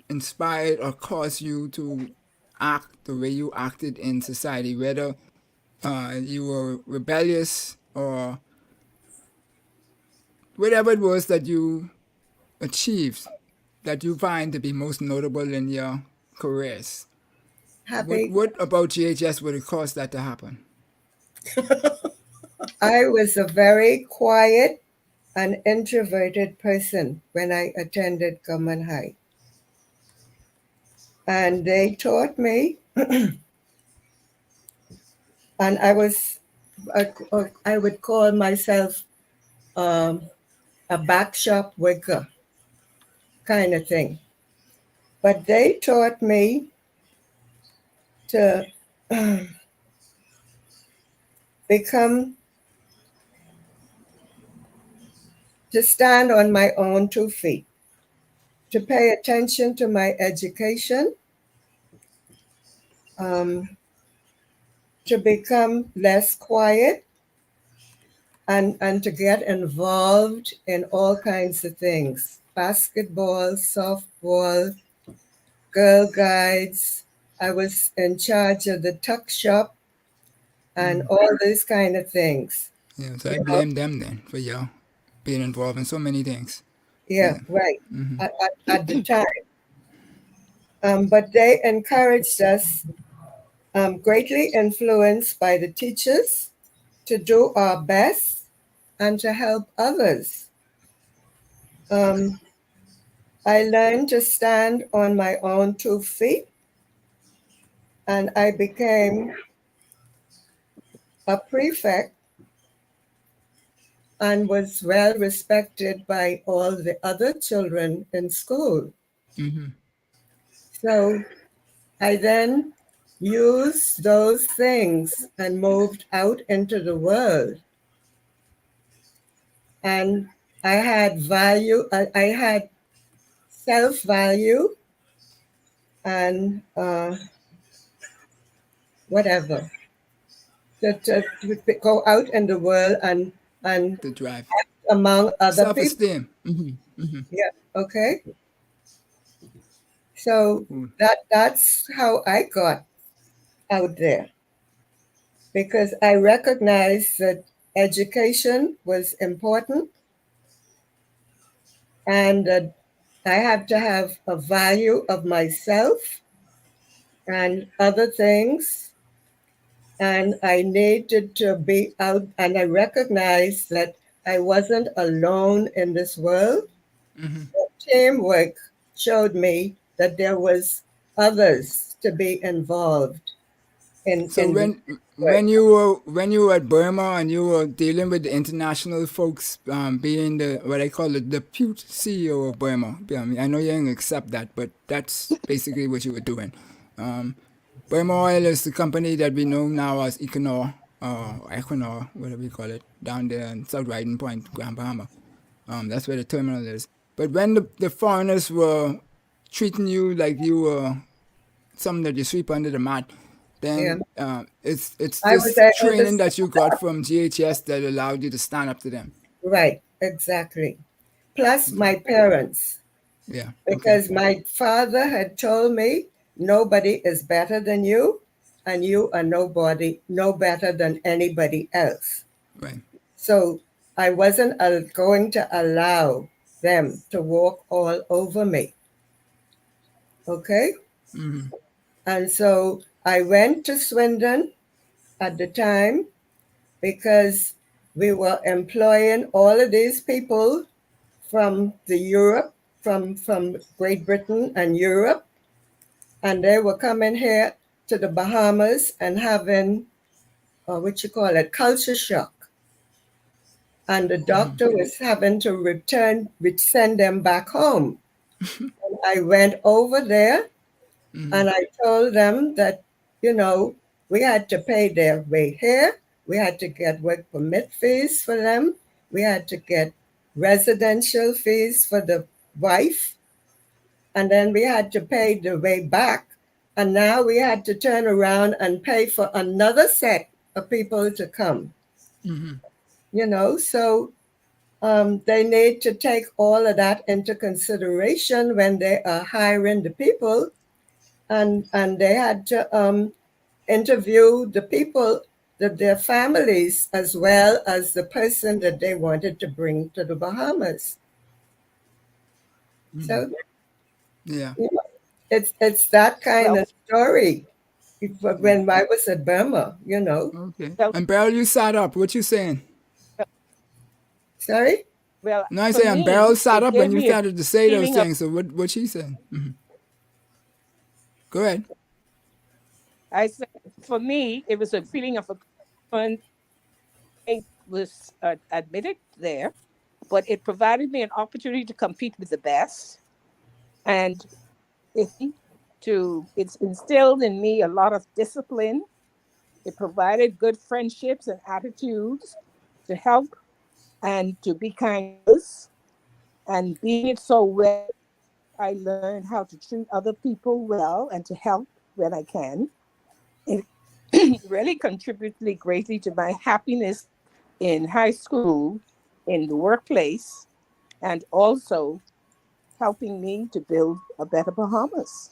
inspired or caused you to act the way you acted in society, whether you were rebellious or whatever it was that you achieved that you find to be most notable in your careers? Happy. What about GHS would have caused that to happen? I was a very quiet and introverted person when I attended Government High. And they taught me, and I would call myself a back shop worker kind of thing. But they taught me to to stand on my own 2 feet, to pay attention to my education, to become less quiet, and to get involved in all kinds of things: basketball, softball, Girl Guides. I was in charge of the tuck shop and all these kind of things. Yeah, so I blame them then for you being involved in so many things. Yeah, right. At the time. But they encouraged us, greatly influenced by the teachers, to do our best and to help others. I learned to stand on my own 2 feet, and I became a prefect and was well respected by all the other children in school. So I then used those things and moved out into the world. And I had value, I had self-value and whatever. To go out in the world and to drive among other people. self-esteem. Yeah, okay. So that's how I got out there, because I recognized that education was important and that I have to have a value of myself and other things. And I needed to be out, and I recognized that I wasn't alone in this world. Teamwork showed me that there was others to be involved in. So when you were at Burma and you were dealing with the international folks, being the what I call the depute CEO of Burma, I know you didn't accept that, but that's basically what you were doing. Burma Oil is the company that we know now as Equinor, whatever you call it, down there in South Riding Point, Grand Bahama. That's where the terminal is. But when the foreigners were treating you like you were something that you sweep under the mat, then it's this training that you got from GHS that allowed you to stand up to them. Right, exactly. Plus my parents. Yeah. Because my father had told me, nobody is better than you, and you are no better than anybody else. Right. So I wasn't going to allow them to walk all over me. Okay? And so I went to Swindon at the time because we were employing all of these people from from Great Britain and Europe, and they were coming here to the Bahamas and having, culture shock. And the doctor was having to send them back home. And I went over there and I told them that, we had to pay their way here. We had to get work permit fees for them. We had to get residential fees for the wife. And then we had to pay the way back And now we had to turn around and pay for another set of people to come. You know, so they need to take all of that into consideration when they are hiring the people, and they had to interview the people, their families, as well as the person that they wanted to bring to the Bahamas. So Yeah. you know, it's that kind of story. When I was at Burma, you know. Okay. And Beryl, you sat up. What you saying? Sorry? Well, No, I for say, and Beryl me, sat it up gave and you me a started to say those feeling of, things. So what she saying? Go ahead. I said, for me, it was a feeling of when I was admitted there, but it provided me an opportunity to compete with the best. And it, it's instilled in me a lot of discipline. It provided good friendships and attitudes to help and to be kind. And being it so well, I learned how to treat other people well and to help when I can. It really contributed greatly to my happiness in high school, in the workplace, and also helping me to build a better Bahamas.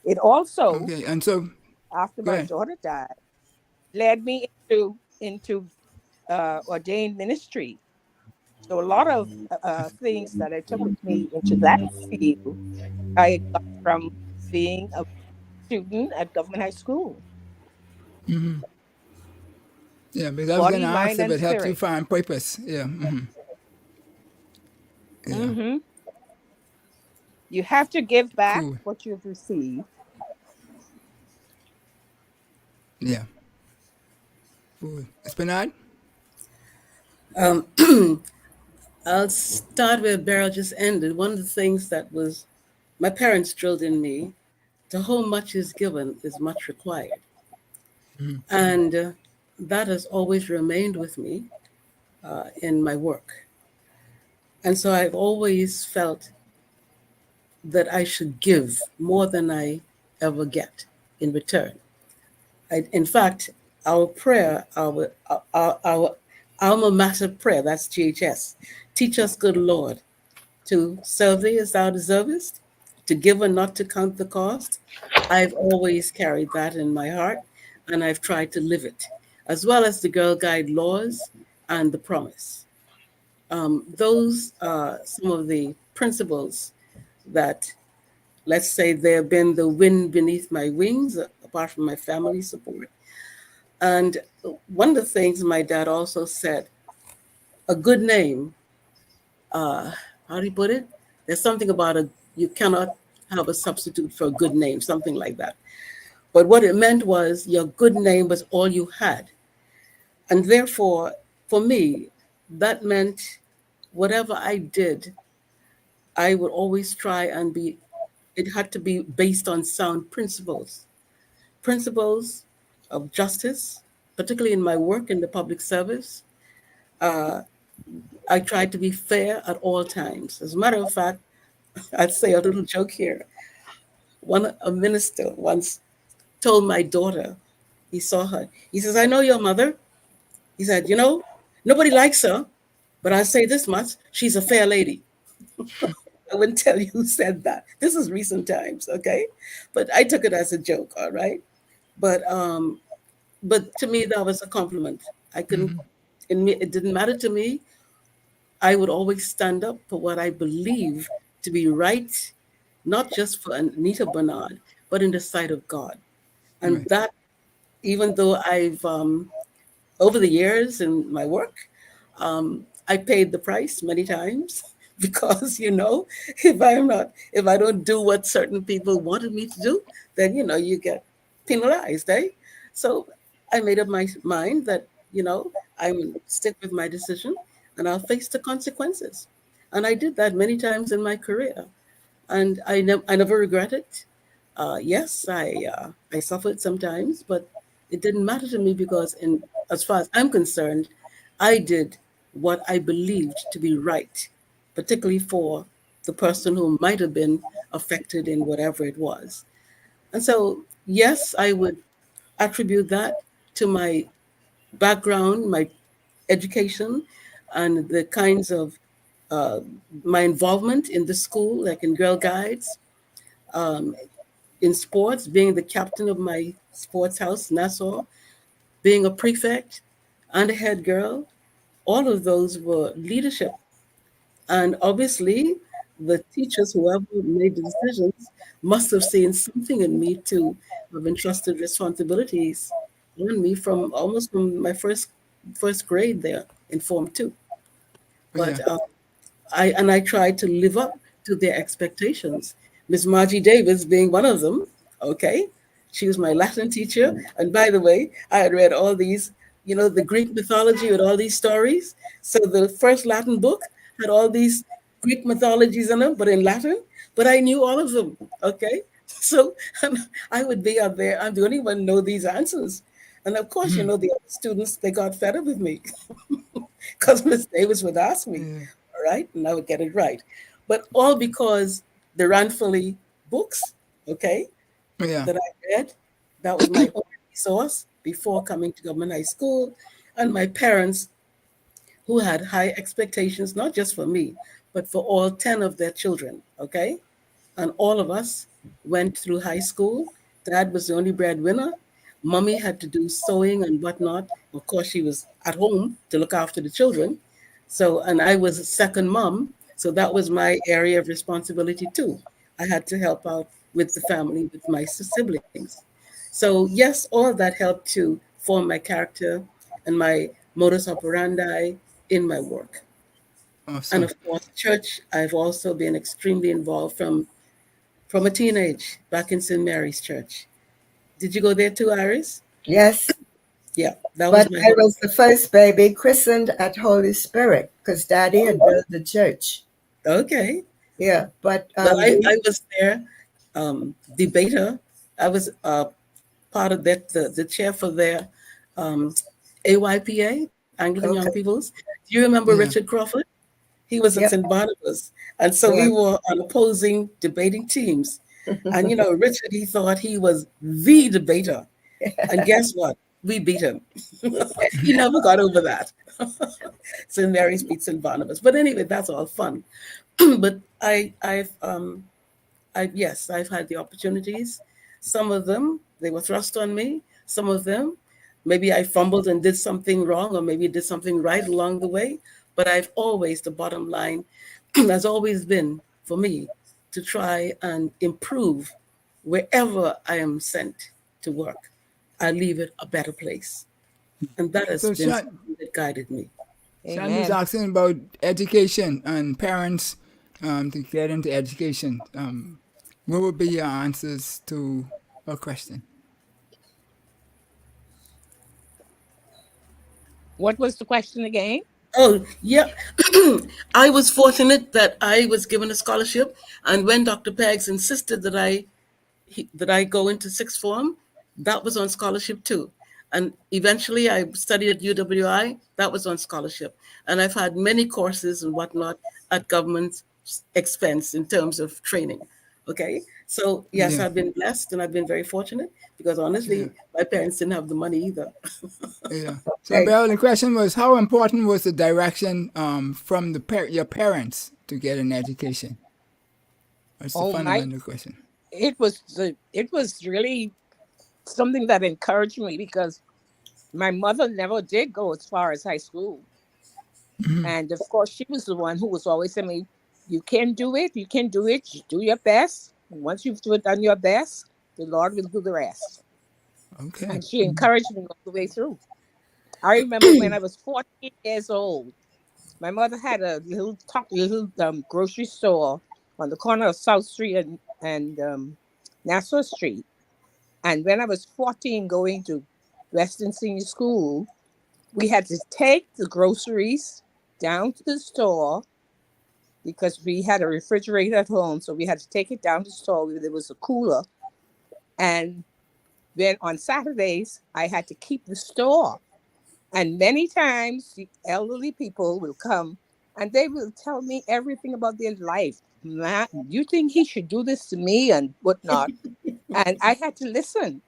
It also, Okay. And so, after go my ahead. daughter died, led me into ordained ministry. So a lot of things that I took with me into that field, I got from being a student at government high school. Yeah, because I was going Body, to ask mind, if and it helped you spirit. find purpose. Yeah. Yeah. Hmm. You have to give back Cool. what you've received. Yeah. Cool. Esplanade? Um, I'll start where Beryl just ended. One of the things that was my parents drilled in me, to whom much is given is much required. And that has always remained with me in my work. And so I've always felt that I should give more than I ever get in return. In fact, our prayer, our alma mater prayer, that's GHS, teach us, good Lord, to serve thee as thou deservest, to give and not to count the cost. I've always carried that in my heart, and I've tried to live it, as well as the Girl Guide laws and the promise. Those are some of the principles that, let's say, they have been the wind beneath my wings, apart from my family support. And one of the things my dad also said, a good name, how do you put it? There's something about you cannot have a substitute for a good name, something like that. But what it meant was your good name was all you had. And therefore, for me, that meant whatever I did, I would always try and it had to be based on sound principles of justice, particularly in my work in the public service. I tried to be fair at all times. As a matter of fact, I'd say a little joke here. A minister once told my daughter, he saw her, he says, I know your mother. He said, nobody likes her, but I say this much, she's a fair lady. I wouldn't tell you who said that. This is recent times, okay? But I took it as a joke, all right? But to me, that was a compliment. I couldn't, it didn't matter to me. I would always stand up for what I believe to be right, not just for Anita Bernard, but in the sight of God. And Right. that, even though I've, over the years in my work, I paid the price many times because, if I don't do what certain people wanted me to do, then, you get penalized, eh? So I made up my mind that, I will stick with my decision and I'll face the consequences. And I did that many times in my career. And I never regret it. Yes, I suffered sometimes, but it didn't matter to me because, as far as I'm concerned, I did what I believed to be right, particularly for the person who might have been affected in whatever it was. And so, yes, I would attribute that to my background, my education, and the kinds of uh, my involvement in the school, like in Girl Guides, um, in sports, being the captain of my sports house, Nassau, being a prefect and a head girl. All of those were leadership. And obviously, the teachers, whoever made the decisions, must have seen something in me to have entrusted responsibilities on me from almost from my first grade there in Form 2. Yeah. But I tried to live up to their expectations. Miss Margie Davis being one of them. Okay, she was my Latin teacher, and by the way, I had read all these, the Greek mythology with all these stories. So the first Latin book had all these Greek mythologies in them, but in Latin. But I knew all of them. Okay, so I would be up there. I'm the only one who know these answers, and of course, the other students, they got fed up with me because Miss Davis would ask me, Yeah. all right, and I would get it right. But all because the Ranfurly books, okay, Yeah. that I read, that was my only resource before coming to government high school, and my parents, who had high expectations, not just for me, but for all 10 of their children, okay? And all of us went through high school. Dad was the only breadwinner. Mommy had to do sewing and whatnot. Of course, she was at home to look after the children. So, and I was a second mom. So that was my area of responsibility too. I had to help out with the family, with my siblings. So yes, all of that helped to form my character and my modus operandi in my work. And Awesome. of course, church, I've also been extremely involved from a teenage back in St. Mary's Church. Did you go there too, Iris? Yes, Yeah, that was but my I home. was the first baby christened at Holy Spirit because Daddy had built the church. Okay. Yeah, but Well, I was there, debater. I was part of that, the chair for their um, AYPA, Anglican Young okay, Peoples. Do you remember Yeah. Richard Crawford? He was at yep, St. Barnabas. And so we yeah. were on opposing debating teams. And, Richard, he thought he was the debater. And guess what? We beat him. He never got over that. St. Mary's beat St. Barnabas. But anyway, that's all fun. But yes, I've had the opportunities. Some of them, they were thrust on me. Some of them, maybe I fumbled and did something wrong, or maybe did something right along the way. But I've always, the bottom line has always been for me to try and improve wherever I am sent to work. I leave it a better place. And that has So been Sean, something that guided me. Sean was Amen. asking about education and parents to get into education. What would be your answers to a question? What was the question again? Oh, yeah. I was fortunate that I was given a scholarship. And when Dr. Peggs insisted that I go into sixth form, that was on scholarship too. And eventually I studied at UWI, that was on scholarship. And I've had many courses and whatnot at government expense in terms of training. Okay. So yes, Yeah. I've been blessed and I've been very fortunate because Yeah. honestly, my parents didn't have the money either. Yeah. So, Okay. Beryl, the question was, how important was the direction from your parents to get an education? That's the Oh my! fundamental question. It was really something that encouraged me because my mother never did go as far as high school, and of course she was the one who was always saying me, "You can do it. You can do it. You do your best. And once you've done your best, the Lord will do the rest." Okay. And she encouraged me all the way through. I remember when I was 14 years old, my mother had a little grocery store on the corner of South Street and Nassau Street. And when I was 14 going to Western Senior School, we had to take the groceries down to the store because we had a refrigerator at home. So we had to take it down to the store where there was a cooler. And then on Saturdays, I had to keep the store. And many times the elderly people will come and they will tell me everything about their life. man, you think he should do this to me and whatnot? And I had to listen.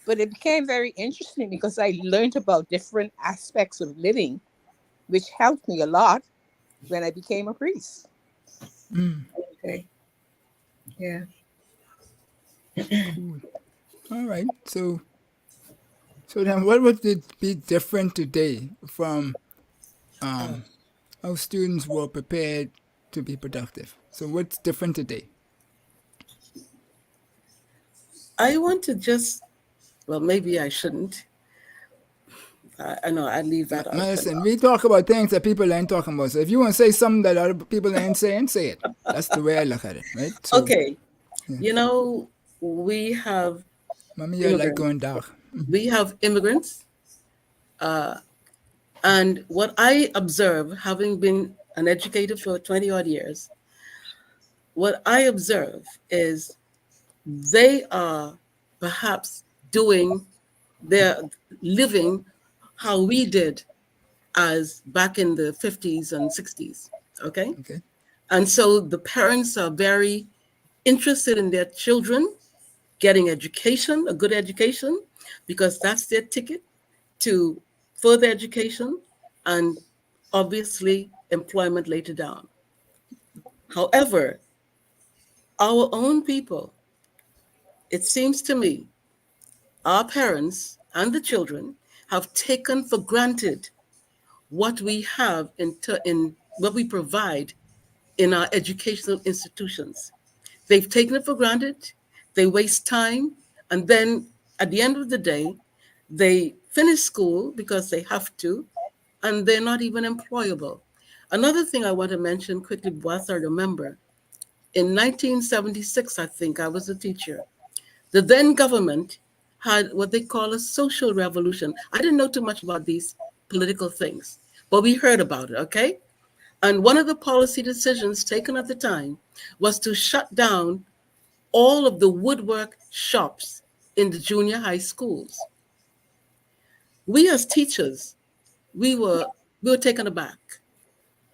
But it became very interesting because I learned about different aspects of living, which helped me a lot when I became a priest. Okay. Yeah. Cool. All right. So then, what would it be different today from how students were prepared to be productive? So what's different today? I want to just, well, maybe I shouldn't. I know I leave that out. Listen, we talk about things that people ain't talking about. So if you want to say something that other people ain't saying, say it. That's the way I look at it, right? So, Okay. You know, we have mommy, you like immigrants. going dark. We have immigrants. And what I observe, having been an educator for 20 odd years, what I observe is they are perhaps they're living how we did as back in the 50s and 60s, okay? Okay. And so the parents are very interested in their children getting education, a good education, because that's their ticket to further education and obviously employment later down. However, our own people, it seems to me, our parents and the children have taken for granted what we have in what we provide in our educational institutions. They've taken it for granted, they waste time, and then at the end of the day, they finish school because they have to, and they're not even employable. Another thing I want to mention quickly, whilst I remember, in 1976, I think I was a teacher. The then government had what they call a social revolution. I didn't know too much about these political things, but we heard about it, okay? And one of the policy decisions taken at the time was to shut down all of the woodwork shops in the junior high schools. We as teachers, we were taken aback.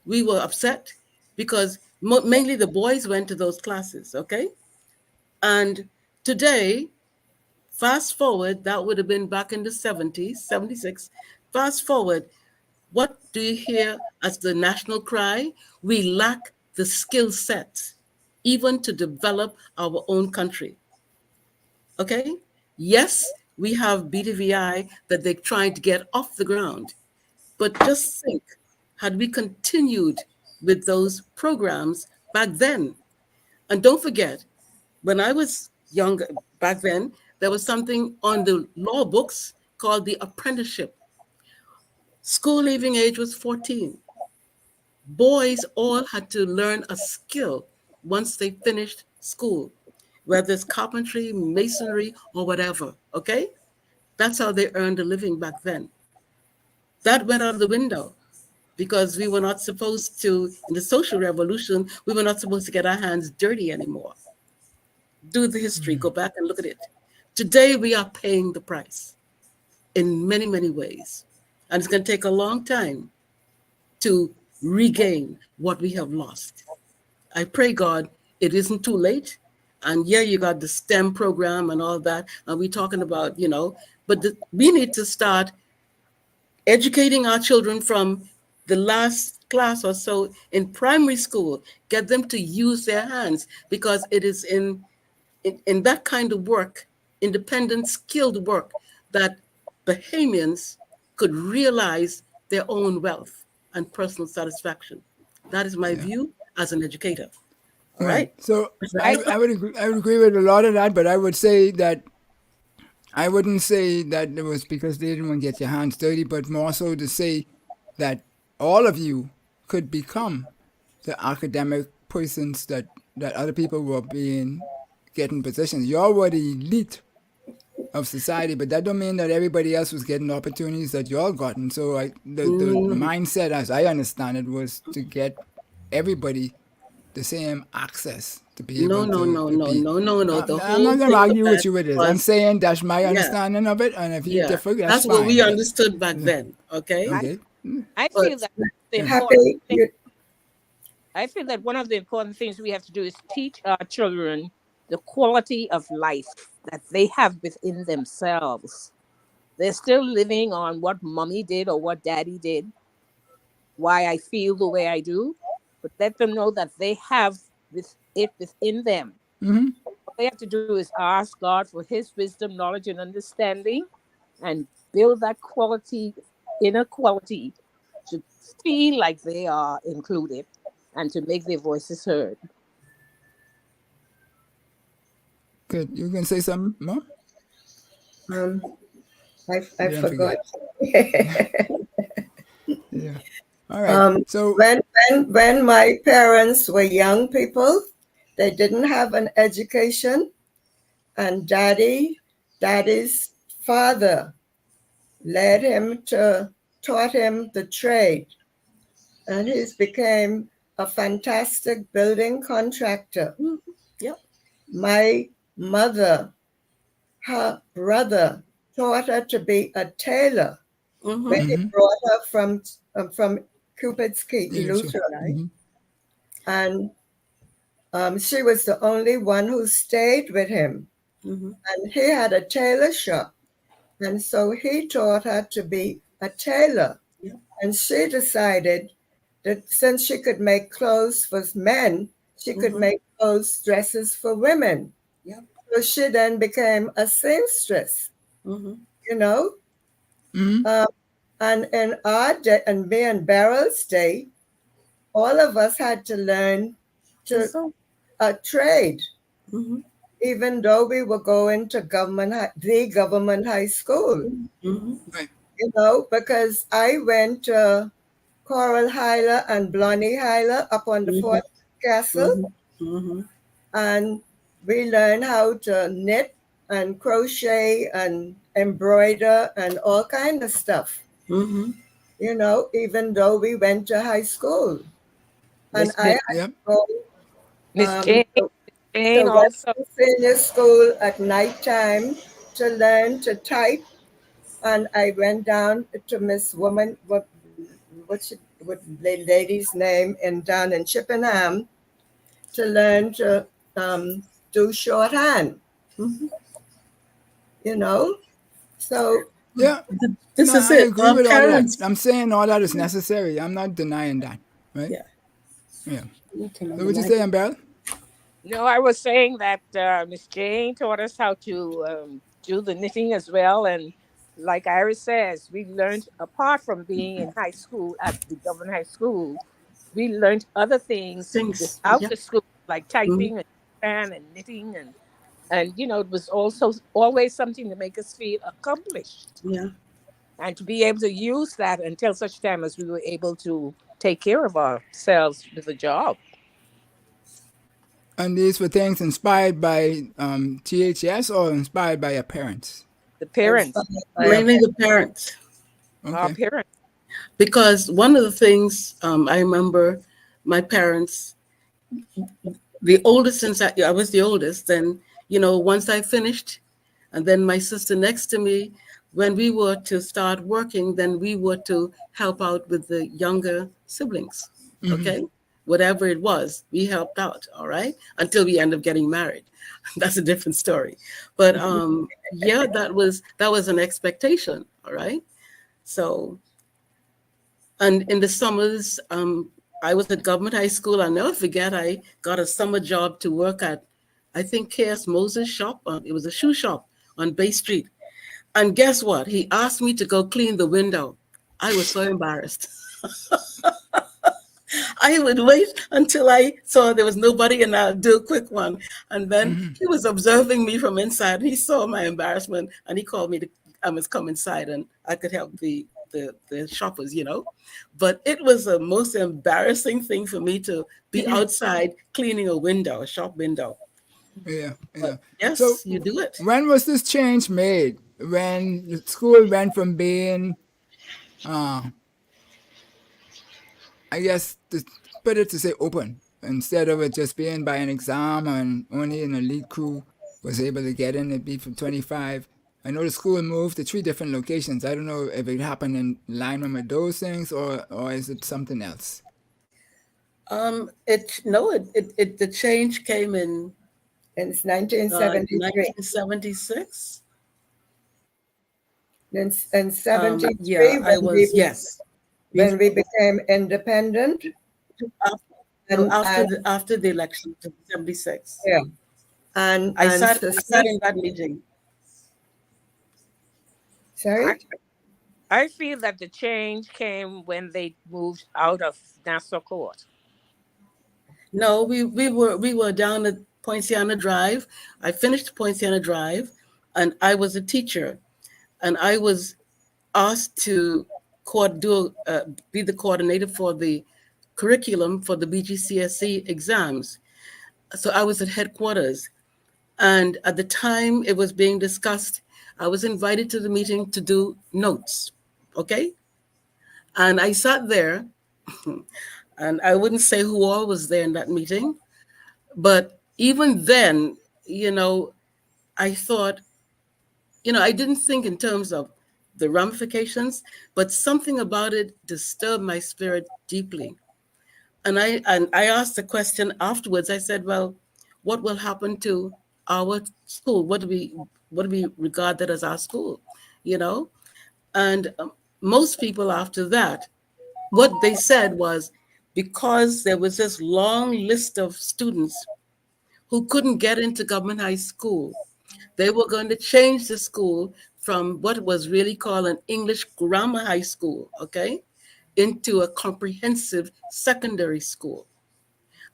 We were upset because mainly the boys went to those classes, okay? And today, fast forward, that would have been back in the 70s, 76. Fast forward, what do you hear as the national cry? We lack the skill set, even to develop our own country. Okay? Yes, we have BDVI that they're trying to get off the ground. But just think, had we continued with those programs back then, and don't forget, when I was younger back then, there was something on the law books called the apprenticeship. School leaving age was 14. Boys all had to learn a skill once they finished school, whether it's carpentry, masonry, or whatever, okay? That's how they earned a living back then. That went out of the window because we were not supposed to, in the social revolution, we were not supposed to get our hands dirty anymore. Do the history, go back and look at it. Today, we are paying the price in many, many ways. And it's going to take a long time to regain what we have lost. I pray, God, it isn't too late. And yeah, you got the STEM program and all that. And we're talking about, but we need to start educating our children from the last class or so in primary school, get them to use their hands, because it is in that kind of work, independent, skilled work, that Bahamians could realize their own wealth and personal satisfaction. That is my view as an educator. All right. So I would agree with a lot of that, but I would say that I wouldn't say that it was because they didn't want to get your hands dirty, but more so to say that all of you could become the academic persons that other people were getting positions. You were the elite of society, but that don't mean that everybody else was getting opportunities that you all gotten. So the mindset, as I understand it, was to get everybody the same access to be able to be. The I'm not going to argue with you with this. I'm saying that's my understanding of it, and if you differ, that's what fine. we understood back then. Okay. Okay. I feel that the Happy, important thing. I feel that one of the important things we have to do is teach our children the quality of life that they have within themselves. They're still living on what mommy did or what daddy did, why I feel the way I do, but let them know that they have it within them. Mm-hmm. All they have to do is ask God for his wisdom, knowledge, and understanding and build that quality, inner quality, to feel like they are included and to make their voices heard. Good. You can say something more? I Yeah, forgot. Yeah. All right. So when my parents were young people, they didn't have an education, and daddy's father taught him the trade, and he became a fantastic building contractor. Yep. My mother, her brother, taught her to be a tailor when he brought her from Cupid's Key, yeah, sure. Eleuthera. And she was the only one who stayed with him. And he had a tailor shop. And so he taught her to be a tailor. And she decided that since she could make clothes for men, she could make dresses for women. So she then became a seamstress, you know? And in our day, and me and Beryl's day, all of us had to learn a trade, even though we were going to the government high school. Right. You know, because I went to Coral Hyler and Blondie Hyler up on the Fort Castle, and we learned how to knit and crochet and embroider and all kind of stuff. You know, even though we went to high school, and I had to go Miss Jane to also. Western Senior School at night time to learn to type. And I went down to Miss Woman, what the lady's name, down in Chippenham, to learn to do shorthand. You know, so yeah. This is I it. agree with all of that. I'm saying all that is necessary. I'm not denying that. Right? Yeah. So what you say, Beryl? No, I was saying that Miss Jane taught us how to do the knitting as well. And like Iris says, we learned, apart from being in high school at the government high school, we learned other things without the school, like typing and knitting. And you know, it was also always something to make us feel accomplished. Yeah. And to be able to use that until such time as we were able to take care of ourselves with a job. And these were things inspired by GHS or inspired by your parents? The parents. Mainly the parents. Okay. Our parents. Because one of the things I remember my parents, the oldest, since I was the oldest, and, you know, once I finished, and then my sister next to me, when we were to start working, then we were to help out with the younger siblings, okay? Whatever it was, we helped out, all right? Until we end up getting married. That's a different story. But yeah, that was an expectation, all right? So, and in the summers, I was at government high school. I'll never forget, I got a summer job to work at, I think, K.S. Moses' shop. It was a shoe shop on Bay Street. And guess what? He asked me to go clean the window. I was so embarrassed. I would wait until I saw there was nobody and I'll do a quick one. And then he was observing me from inside. He saw my embarrassment and he called me to come inside and I could help the shoppers, you know. But it was the most embarrassing thing for me to be outside cleaning a shop window. Yeah. But yes, So you do it. when was this change made? When the school went from being, I guess, better to say open, instead of it just being by an exam and only an elite crew was able to get in and be from 25. I know the school moved to 3 different locations. I don't know if it happened in alignment with those things or is it something else? The change came in It's 1973. 1976. In Yeah, 73, I was, yes. when we became independent. After the election, 76. Yeah. And I sat in that meeting. Sorry? I feel that the change came when they moved out of Nassau Court. No, we were down at Poinciana Drive. I finished Poinciana Drive, and I was a teacher, and I was asked to be the coordinator for the curriculum for the BGCSE exams. So I was at headquarters, and at the time it was being discussed, I was invited to the meeting to do notes, okay? And I sat there, and I wouldn't say who all was there in that meeting, but even then, I thought, I didn't think in terms of the ramifications, but something about it disturbed my spirit deeply. And I asked the question afterwards. I said, well, what will happen to our school? What do we regard that as our school? And most people after that, what they said was, because there was this long list of students who couldn't get into government high school, they were going to change the school from what was really called an English grammar high school, okay, into a comprehensive secondary school.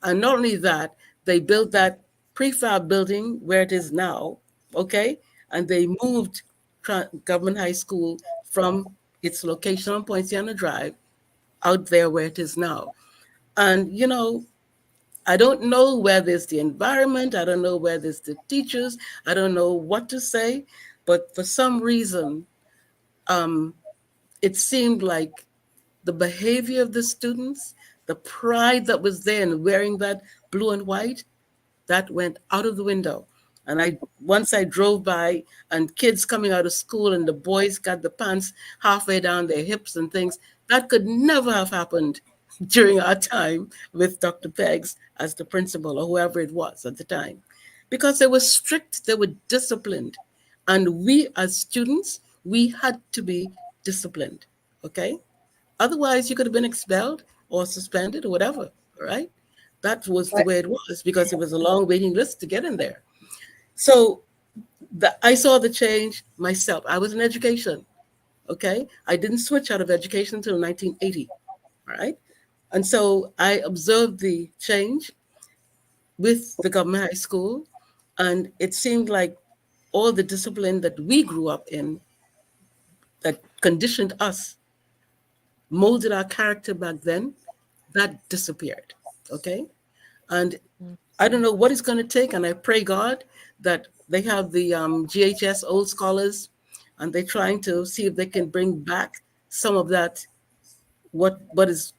And not only that, they built that prefab building where it is now, okay, and they moved government high school from its location on Poinciana Drive out there where it is now. And, I don't know whether it's the environment, I don't know whether it's the teachers, I don't know what to say, but for some reason, it seemed like the behavior of the students, the pride that was there in wearing that blue and white, that went out of the window. And once I drove by, and kids coming out of school, and the boys got the pants halfway down their hips and things, that could never have happened during our time with Dr. Peggs as the principal, or whoever it was at the time, because they were strict, they were disciplined. And we as students, we had to be disciplined, okay? Otherwise, you could have been expelled or suspended or whatever, right? That was the way it was, because it was a long waiting list to get in there. So I saw the change myself. I was in education, okay? I didn't switch out of education until 1980, all right? And so I observed the change with the government high school, and it seemed like all the discipline that we grew up in, that conditioned us, molded our character back then, that disappeared, okay? And I don't know what it's going to take, and I pray God that they have the GHS old scholars, and they're trying to see if they can bring back some of that, what is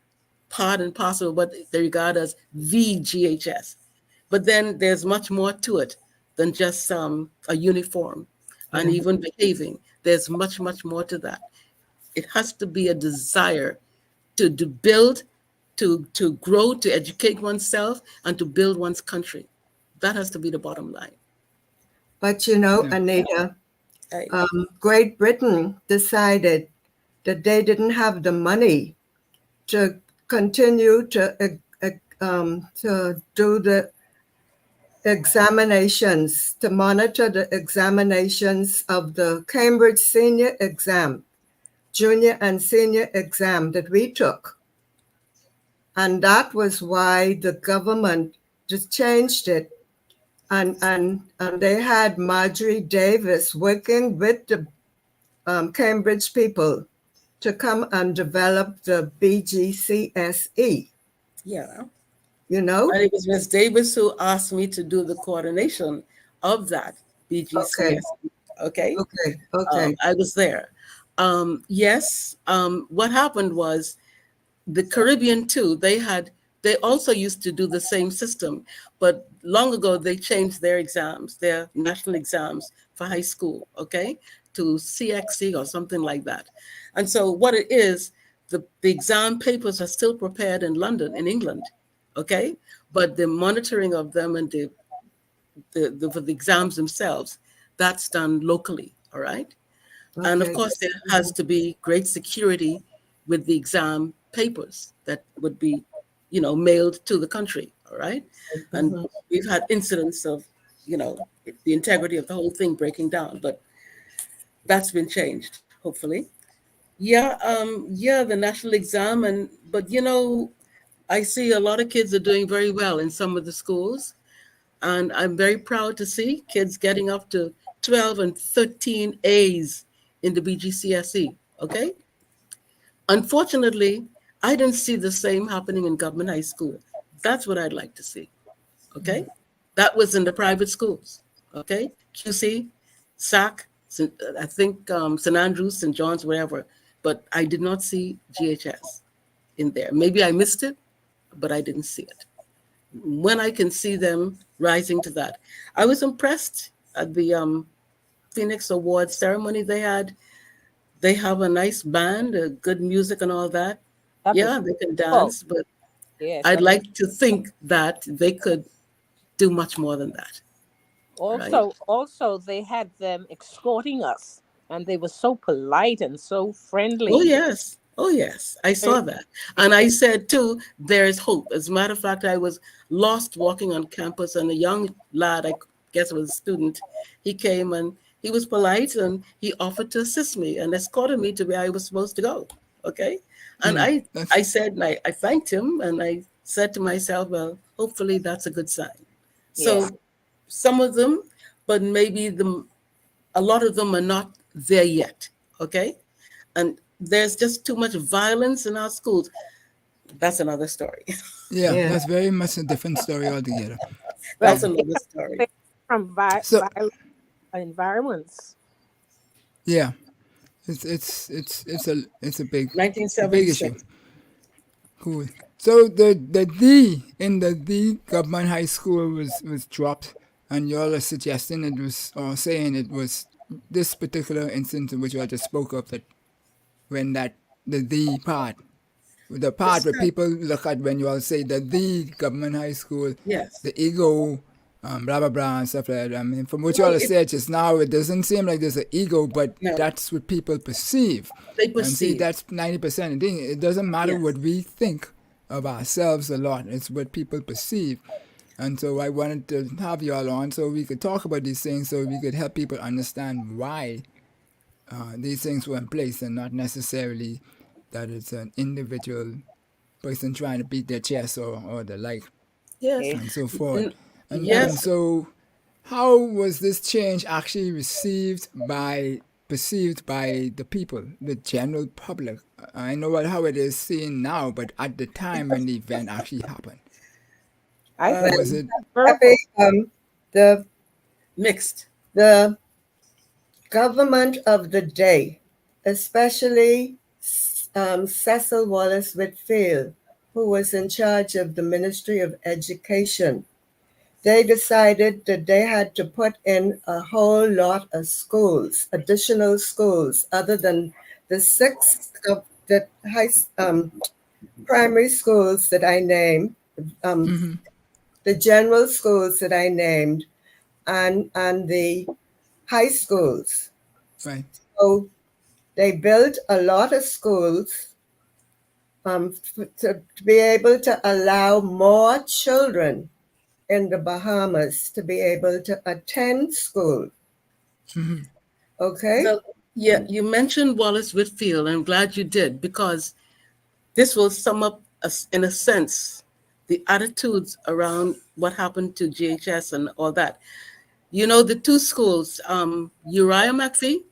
part and parcel of what they regard as the GHS. But then there's much more to it than just a uniform and even behaving. There's much, much more to that. It has to be a desire to build, to grow, to educate oneself, and to build one's country. That has to be the bottom line. But Anita, Great Britain decided that they didn't have the money to continue to do the examinations, to monitor the examinations of the Cambridge senior exam, junior and senior exam that we took. And that was why the government just changed it. And they had Marjorie Davis working with the Cambridge people to come and develop the BGCSE. Yeah. And it was Ms. Davis who asked me to do the coordination of that BGCSE. Okay. I was there. Yes. What happened was the Caribbean too, they also used to do the same system, but long ago they changed their exams, their national exams for high school, okay, to CXC or something like that. And so what it is, the exam papers are still prepared in London, in England, okay? But the monitoring of them and for the exams themselves, that's done locally, all right? And of Okay. course, there has to be great security with the exam papers that would be, mailed to the country, all right? And we've had incidents of, the integrity of the whole thing breaking down, but that's been changed, hopefully. Yeah, the national exam, but I see a lot of kids are doing very well in some of the schools, and I'm very proud to see kids getting up to 12 and 13 A's in the BGCSE, okay? Unfortunately, I didn't see the same happening in government high school. That's what I'd like to see, okay? That was in the private schools, okay? QC, SAC, I think St. Andrews, St. John's, whatever, but I did not see GHS in there. Maybe I missed it, but I didn't see it. When I can see them rising to that. I was impressed at the Phoenix Awards ceremony they had. They have a nice band, good music and all that. Yeah, they can dance, but yes, I'd like to think that they could do much more than that. also they had them escorting us, and they were so polite and so friendly. Oh yes, I saw that. And I said too, there's hope. As a matter of fact, I was lost walking on campus, and a young lad, I guess was a student, he came and he was polite and he offered to assist me and escorted me to where I was supposed to go. Okay. And I said, and I thanked him, and I said to myself, well, hopefully that's a good sign. So some of them, but maybe a lot of them are not there yet. Okay. And there's just too much violence in our schools. That's another story. Yeah, that's very much a different story altogether. That's another story. From violent environments. Yeah, it's a big 1976. issue. Cool. So the D in the D government high school was dropped, and y'all are suggesting it was, or saying it was this particular instance in which y'all just spoke of, that when that the D part, the part where people look at when you all say the government high school, Yes. the ego, blah blah blah and stuff like that. I mean, from what you all said just now, it doesn't seem like there's an ego, but that's what people perceive. They perceive. And see, that's 90% of the thing. It doesn't matter what we think of ourselves a lot. It's what people perceive. And so I wanted to have you all on so we could talk about these things, so we could help people understand why these things were in place, and not necessarily that it's an individual person trying to beat their chest or the like, and so forth. And so how was this change actually perceived by the people, the general public? I know how it is seen now, but at the time when the event actually happened, was it? The Mixed. The government of the day, especially Cecil Wallace Whitfield, who was in charge of the Ministry of Education, they decided that they had to put in a whole lot of schools, additional schools, other than the 6 primary schools that I named, the general schools that I named, and the high schools. Right. So they built a lot of schools to be able to allow more children in the Bahamas to be able to attend school. Okay? So, yeah, you mentioned Wallace Whitfield. I'm glad you did, because this will sum up, in a sense, the attitudes around what happened to GHS and all that. You know, the 2 schools, Uriah McPhee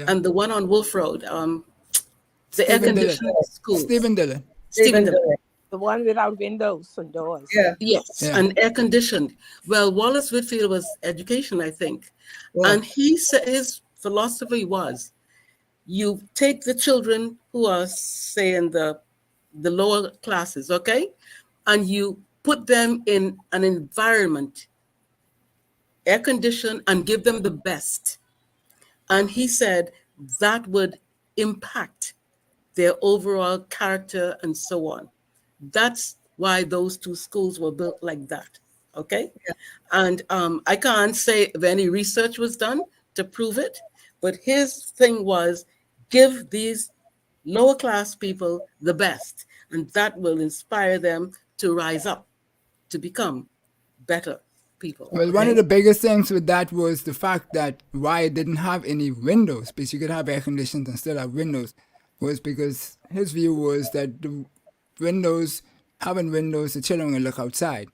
and the one on Wolf Road, the air-conditioned school. Stephen Dillet. The one without windows and doors. Yes, and air-conditioned. Well, Wallace Whitfield was education, I think. And he said his philosophy was, you take the children who are, say, in the lower classes, okay? And you put them in an environment, air-conditioned, and give them the best. And he said that would impact their overall character and so on. That's why those two schools were built like that. Okay. Yeah. And I can't say if any research was done to prove it, but his thing was give these lower class people the best, and that will inspire them to rise up, to become better people. Well, one of the biggest things with that was the fact that why it didn't have any windows, because you could have air conditioners and still have windows, was because his view was that the windows, having windows, the children will look outside.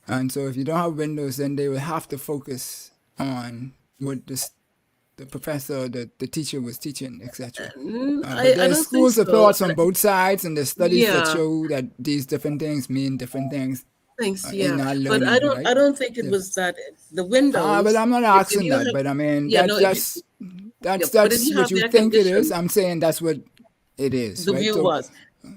And so if you don't have windows, then they will have to focus on what the professor, the teacher was teaching, etc. But there's schools of thoughts on both sides, and there's studies that show that these different things mean different things. Yeah, learning, but I don't think it was that the windows. But I'm not asking that. But I mean, that's what you think it is. I'm saying that's what it is. The view was.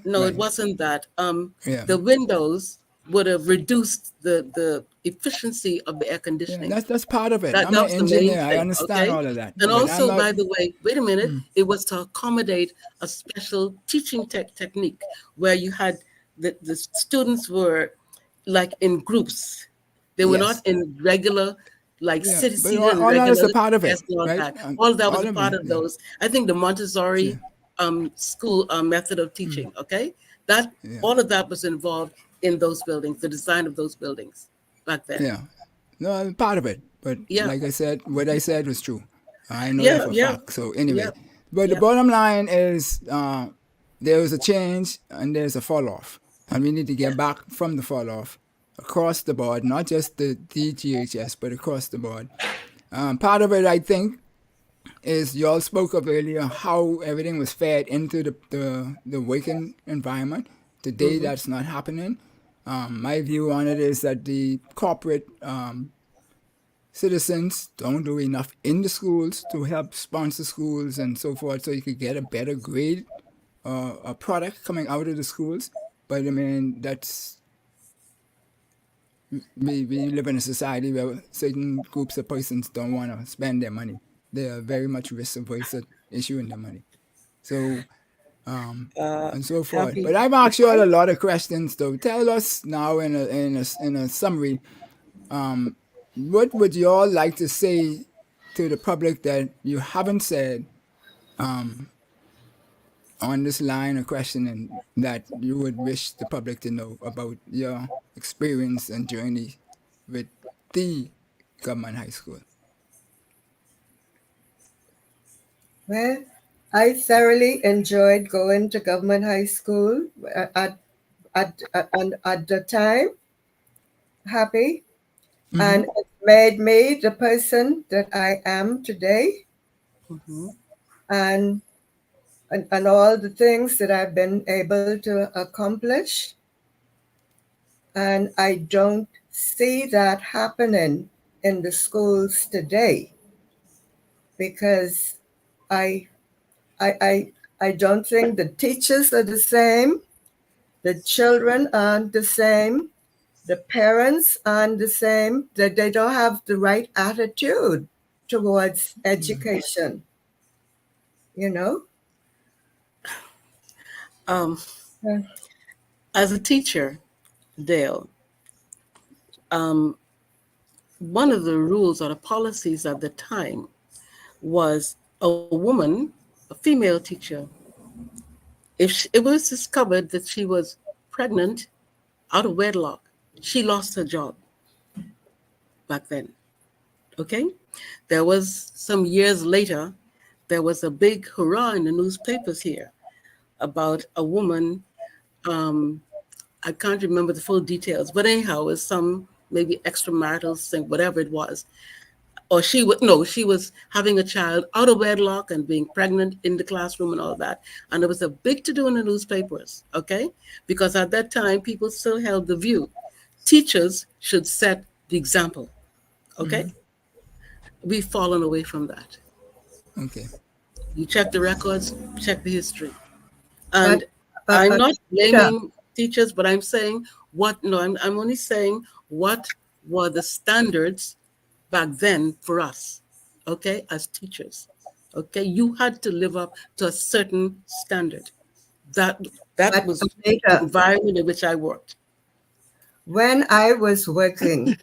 No, it wasn't that. The windows would have reduced the efficiency of the air conditioning. That's part of it. I'm an engineer. I understand all of that. And also, by the way, wait a minute, it was to accommodate a special teaching technique where you had the students were like in groups. They were not in regular city. But all that is a part of it, right? All that was a part of those. I think the Montessori school method of teaching. Okay, that all of that was involved in those buildings, the design of those buildings back then. Yeah, no, part of it. But like I said, what I said was true. I know that for a fact. So anyway, but the bottom line is there was a change and there's a fall off. And we need to get back from the fall off across the board, not just the GHS, but across the board. Part of it, I think, is you all spoke of earlier how everything was fed into the working environment. Today, that's not happening. My view on it is that the corporate citizens don't do enough in the schools to help sponsor schools and so forth, so you could get a better grade, a product coming out of the schools. But I mean, we live in a society where certain groups of persons don't want to spend their money. They are very much risk averse at issuing their money. So, and so forth. But I've asked you all a lot of questions, though. Tell us now in a summary, what would you all like to say to the public that you haven't said on this line of questioning that you would wish the public to know about your experience and journey with the government high school? Well, I thoroughly enjoyed going to government high school at the time. Happy. And it made me the person that I am today. And all the things that I've been able to accomplish. And I don't see that happening in the schools today because I don't think the teachers are the same, the children aren't the same, the parents aren't the same, that they don't have the right attitude towards education, you know? As a teacher, Dale, one of the rules or the policies at the time was a woman, a female teacher, if it was discovered that she was pregnant out of wedlock, she lost her job back then. Okay? There was some years later, there was a big hurrah in the newspapers here about a woman, I can't remember the full details, but anyhow, it was some maybe extramarital thing, whatever it was. Or she was having a child out of wedlock and being pregnant in the classroom and all that. And there was a big to-do in the newspapers, okay? Because at that time, people still held the view. Teachers should set the example, okay? We've fallen away from that. Okay. You check the records, check the history. And I'm not blaming teachers, but I'm saying I'm only saying what were the standards back then for us, okay, as teachers, okay? You had to live up to a certain standard. That was the environment in which I worked. when I was working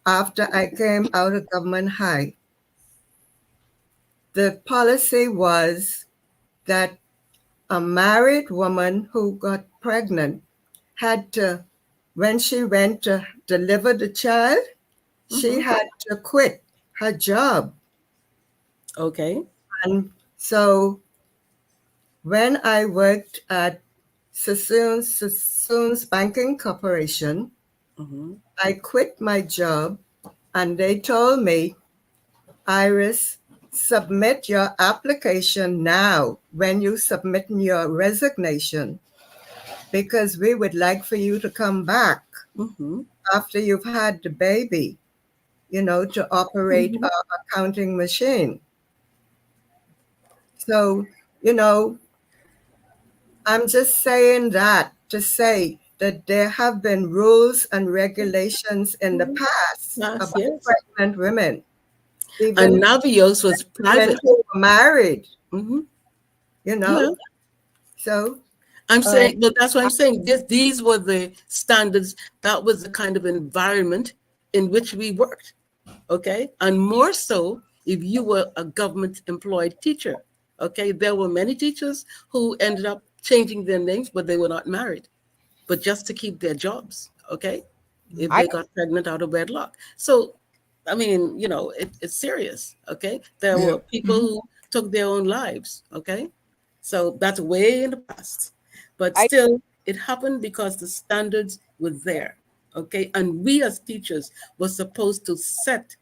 after I came out of government high, the policy was that a married woman who got pregnant had to, when she went to deliver the child, she had to quit her job. Okay. And so when I worked at Sassoon's Banking Corporation, I quit my job and they told me, Iris, submit your application now when you submit your resignation, because we would like for you to come back after you've had the baby, to operate our accounting machine. So, I'm just saying that to say that there have been rules and regulations in the past about pregnant women. Even and Navios was private. who were married, So I'm saying, but that's what I'm saying. These were the standards. That was the kind of environment in which we worked. Okay. And more so if you were a government employed teacher. Okay. There were many teachers who ended up changing their names, but they were not married, but just to keep their jobs. Okay. If they got pregnant out of wedlock. So, I mean, it's serious. Okay. There were people who took their own lives. Okay. So that's way in the past. But still, it happened because the standards were there. Okay. And we as teachers were supposed to set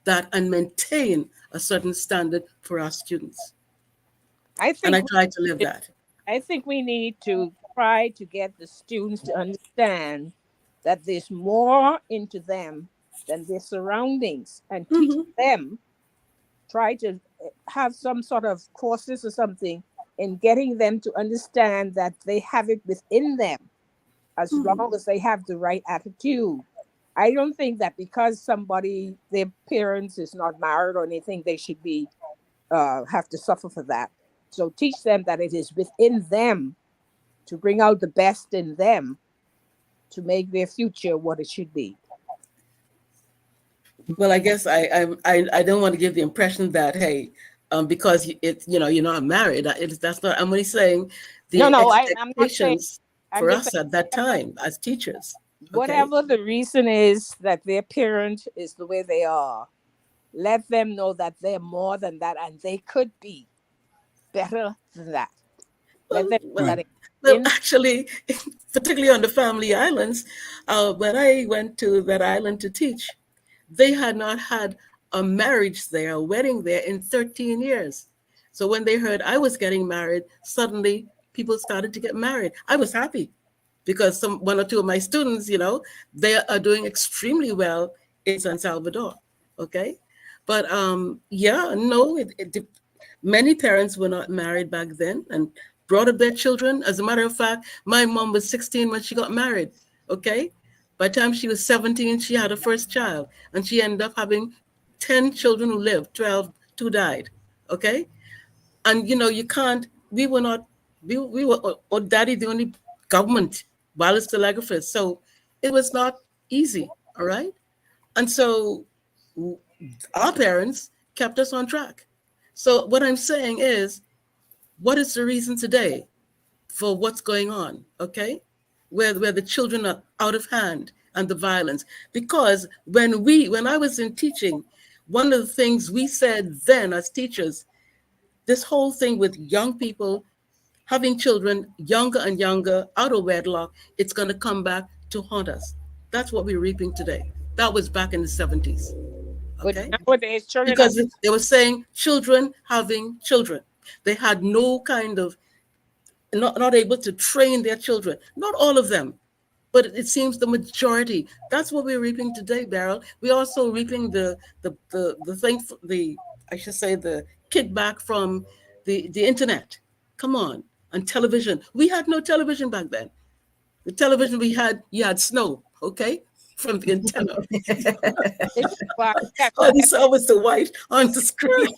that and maintain a certain standard for our students. I tried to live that. I think we need to try to get the students to understand that there's more into them than their surroundings, and teach them, try to have some sort of courses or something in getting them to understand that they have it within them as long as they have the right attitude. I don't think that because their parents is not married or anything, they should be have to suffer for that. So teach them that it is within them to bring out the best in them to make their future what it should be. Well, I guess I don't want to give the impression that, hey, because you're not married. That's not. I'm only saying the expectations for us at that time as teachers. Whatever the reason is that their parent is the way they are, let them know that they're more than that and they could be better than that. Let them know that. Well, actually, particularly on the family islands, when I went to that island to teach, they had not had a marriage there, a wedding there in 13 years. So when they heard I was getting married, suddenly people started to get married. I was happy because one or two of my students, they are doing extremely well in San Salvador. Okay. But many parents were not married back then and brought up their children. As a matter of fact, my mom was 16 when she got married. Okay. By the time she was 17, she had her first child, and she ended up having 10 children who lived, 12, 2 died. Okay. And you can't, we were or daddy, the only government wireless telegraphers. So it was not easy. All right. And so our parents kept us on track. So what I'm saying is, what is the reason today for what's going on? Okay. Where the children are out of hand and the violence. Because when I was in teaching, one of the things we said then as teachers, this whole thing with young people having children younger and younger out of wedlock, it's going to come back to haunt us. That's what we're reaping today. That was back in the 70s. Okay. Nowadays, children because they were saying children having children. They had no kind of not able to train their children. Not all of them, but it seems the majority. That's what we're reaping today, Beryl. We're also reaping the thing, I should say the kickback from the internet. Come on, and television. We had no television back then. The television we had, you had snow, okay, from the antenna. All you saw was the white on the screen.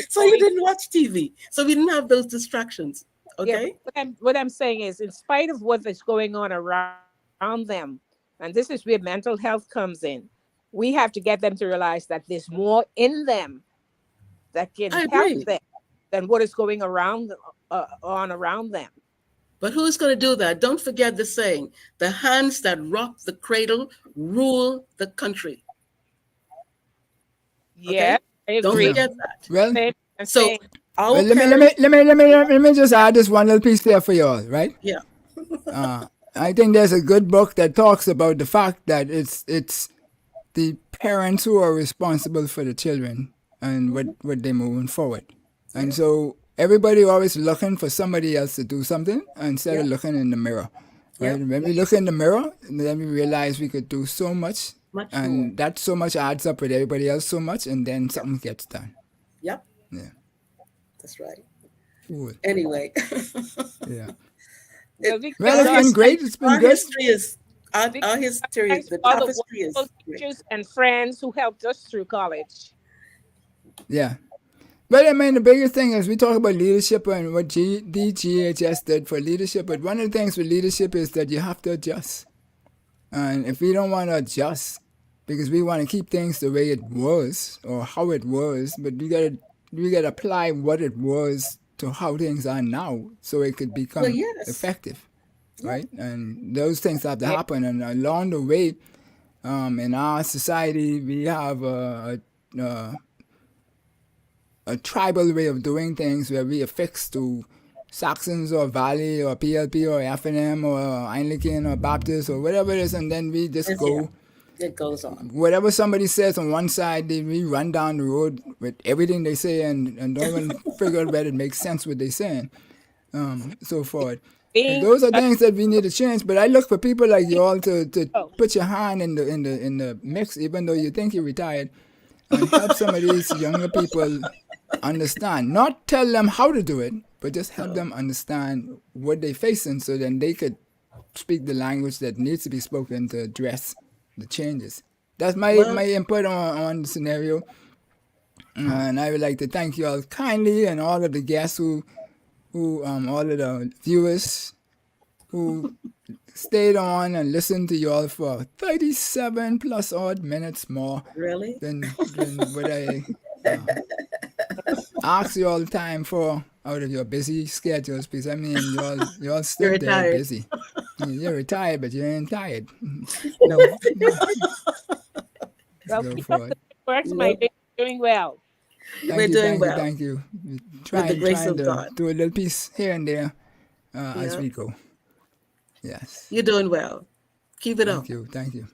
So you didn't watch TV. So we didn't have those distractions. Okay. Yeah, what I'm saying is, in spite of what is going on around them, and this is where mental health comes in. We have to get them to realize that there's more in them that can help them than what is going around them. But who's going to do that? Don't forget the saying, the hands that rock the cradle rule the country. Yeah, okay? Don't forget that. Well, so let me just add this one little piece there for you all, right? Yeah. I think there's a good book that talks about the fact that it's the parents who are responsible for the children and what they're moving forward. And so everybody always looking for somebody else to do something instead of looking in the mirror. Right? When we look in the mirror, then we realize we could do so much and more. That so much adds up with everybody else so much, and then something gets done. Yep. Yeah. That's right. Cool. Anyway. Yeah. Well, it's been great. It's been good. Our history is the tapestry is teachers and friends who helped us through college. Yeah. But I mean, the biggest thing is we talk about leadership and what the GHS did for leadership. But one of the things with leadership is that you have to adjust. And if we don't want to adjust, because we want to keep things the way it was or how it was, but we gotta apply what it was to how things are now, so it could become effective, right? And those things have to happen. And along the way, in our society, we have a tribal way of doing things where we affix to Saxons or Valley or PLP or FNM or Anglican or Baptist or whatever it is, and then we just go. It goes on. Whatever somebody says on one side, we run down the road with everything they say and don't even figure out whether it makes sense what they're saying, so forth. And those are things that we need to change. But I look for people like you all to put your hand in the mix, even though you think you're retired, and help some of these younger people understand. Not tell them how to do it, but just help them understand what they're facing, so then they could speak the language that needs to be spoken to address the changes. That's my input on the scenario. And I would like to thank you all kindly, and all of the guests who all of the viewers who stayed on and listened to you all for 37 plus odd minutes more. Really? Than what I ask you all the time for out of your busy schedules, because I mean you all still there busy. You're retired, but you ain't tired. No. Works, my day, doing well. Thank you. Trying to God. do a little piece here and there as we go. Yes. You're doing well. Keep it up. Thank you.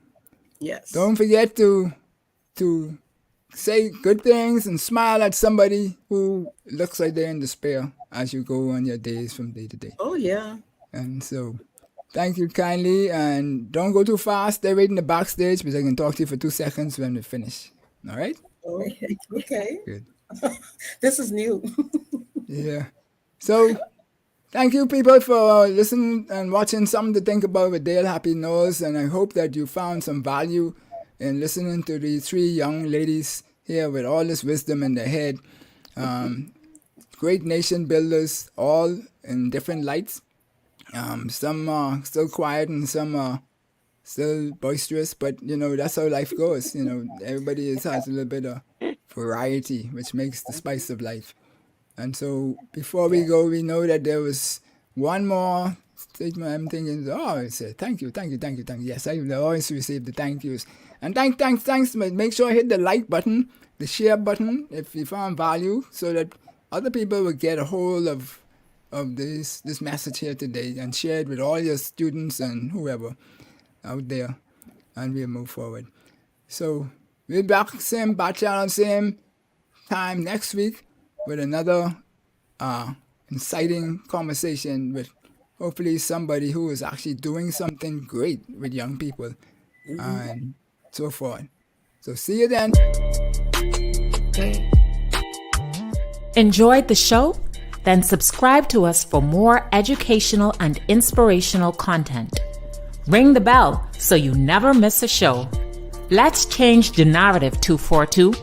Yes. Don't forget to say good things and smile at somebody who looks like they're in despair as you go on your days from day to day. Oh, yeah. And so, thank you kindly, and don't go too fast. Stay right in the backstage, because I can talk to you for 2 seconds when we finish. All right? Oh, okay. Good. This is new. Yeah. So, thank you, people, for listening and watching Something to Think About with Dale Happy Knowles, and I hope that you found some value in listening to these 3 young ladies here with all this wisdom in their head. Great nation builders, all in different lights. Some are still quiet and some are still boisterous, but that's how life goes. Everybody has a little bit of variety, which makes the spice of life. And so before we go, we know that there was one more statement. I'm thinking, it's a thank you. Yes, I always receive the thank yous. And thanks. Make sure I hit the like button, the share button if you found value, so that other people will get a hold of this message here today and share it with all your students and whoever out there, and we'll move forward. So we'll be back, same bat channel, same time next week with another inciting conversation with hopefully somebody who is actually doing something great with young people and so forth. So see you then. Enjoyed the show? Then subscribe to us for more educational and inspirational content. Ring the bell so you never miss a show. Let's change the narrative 242.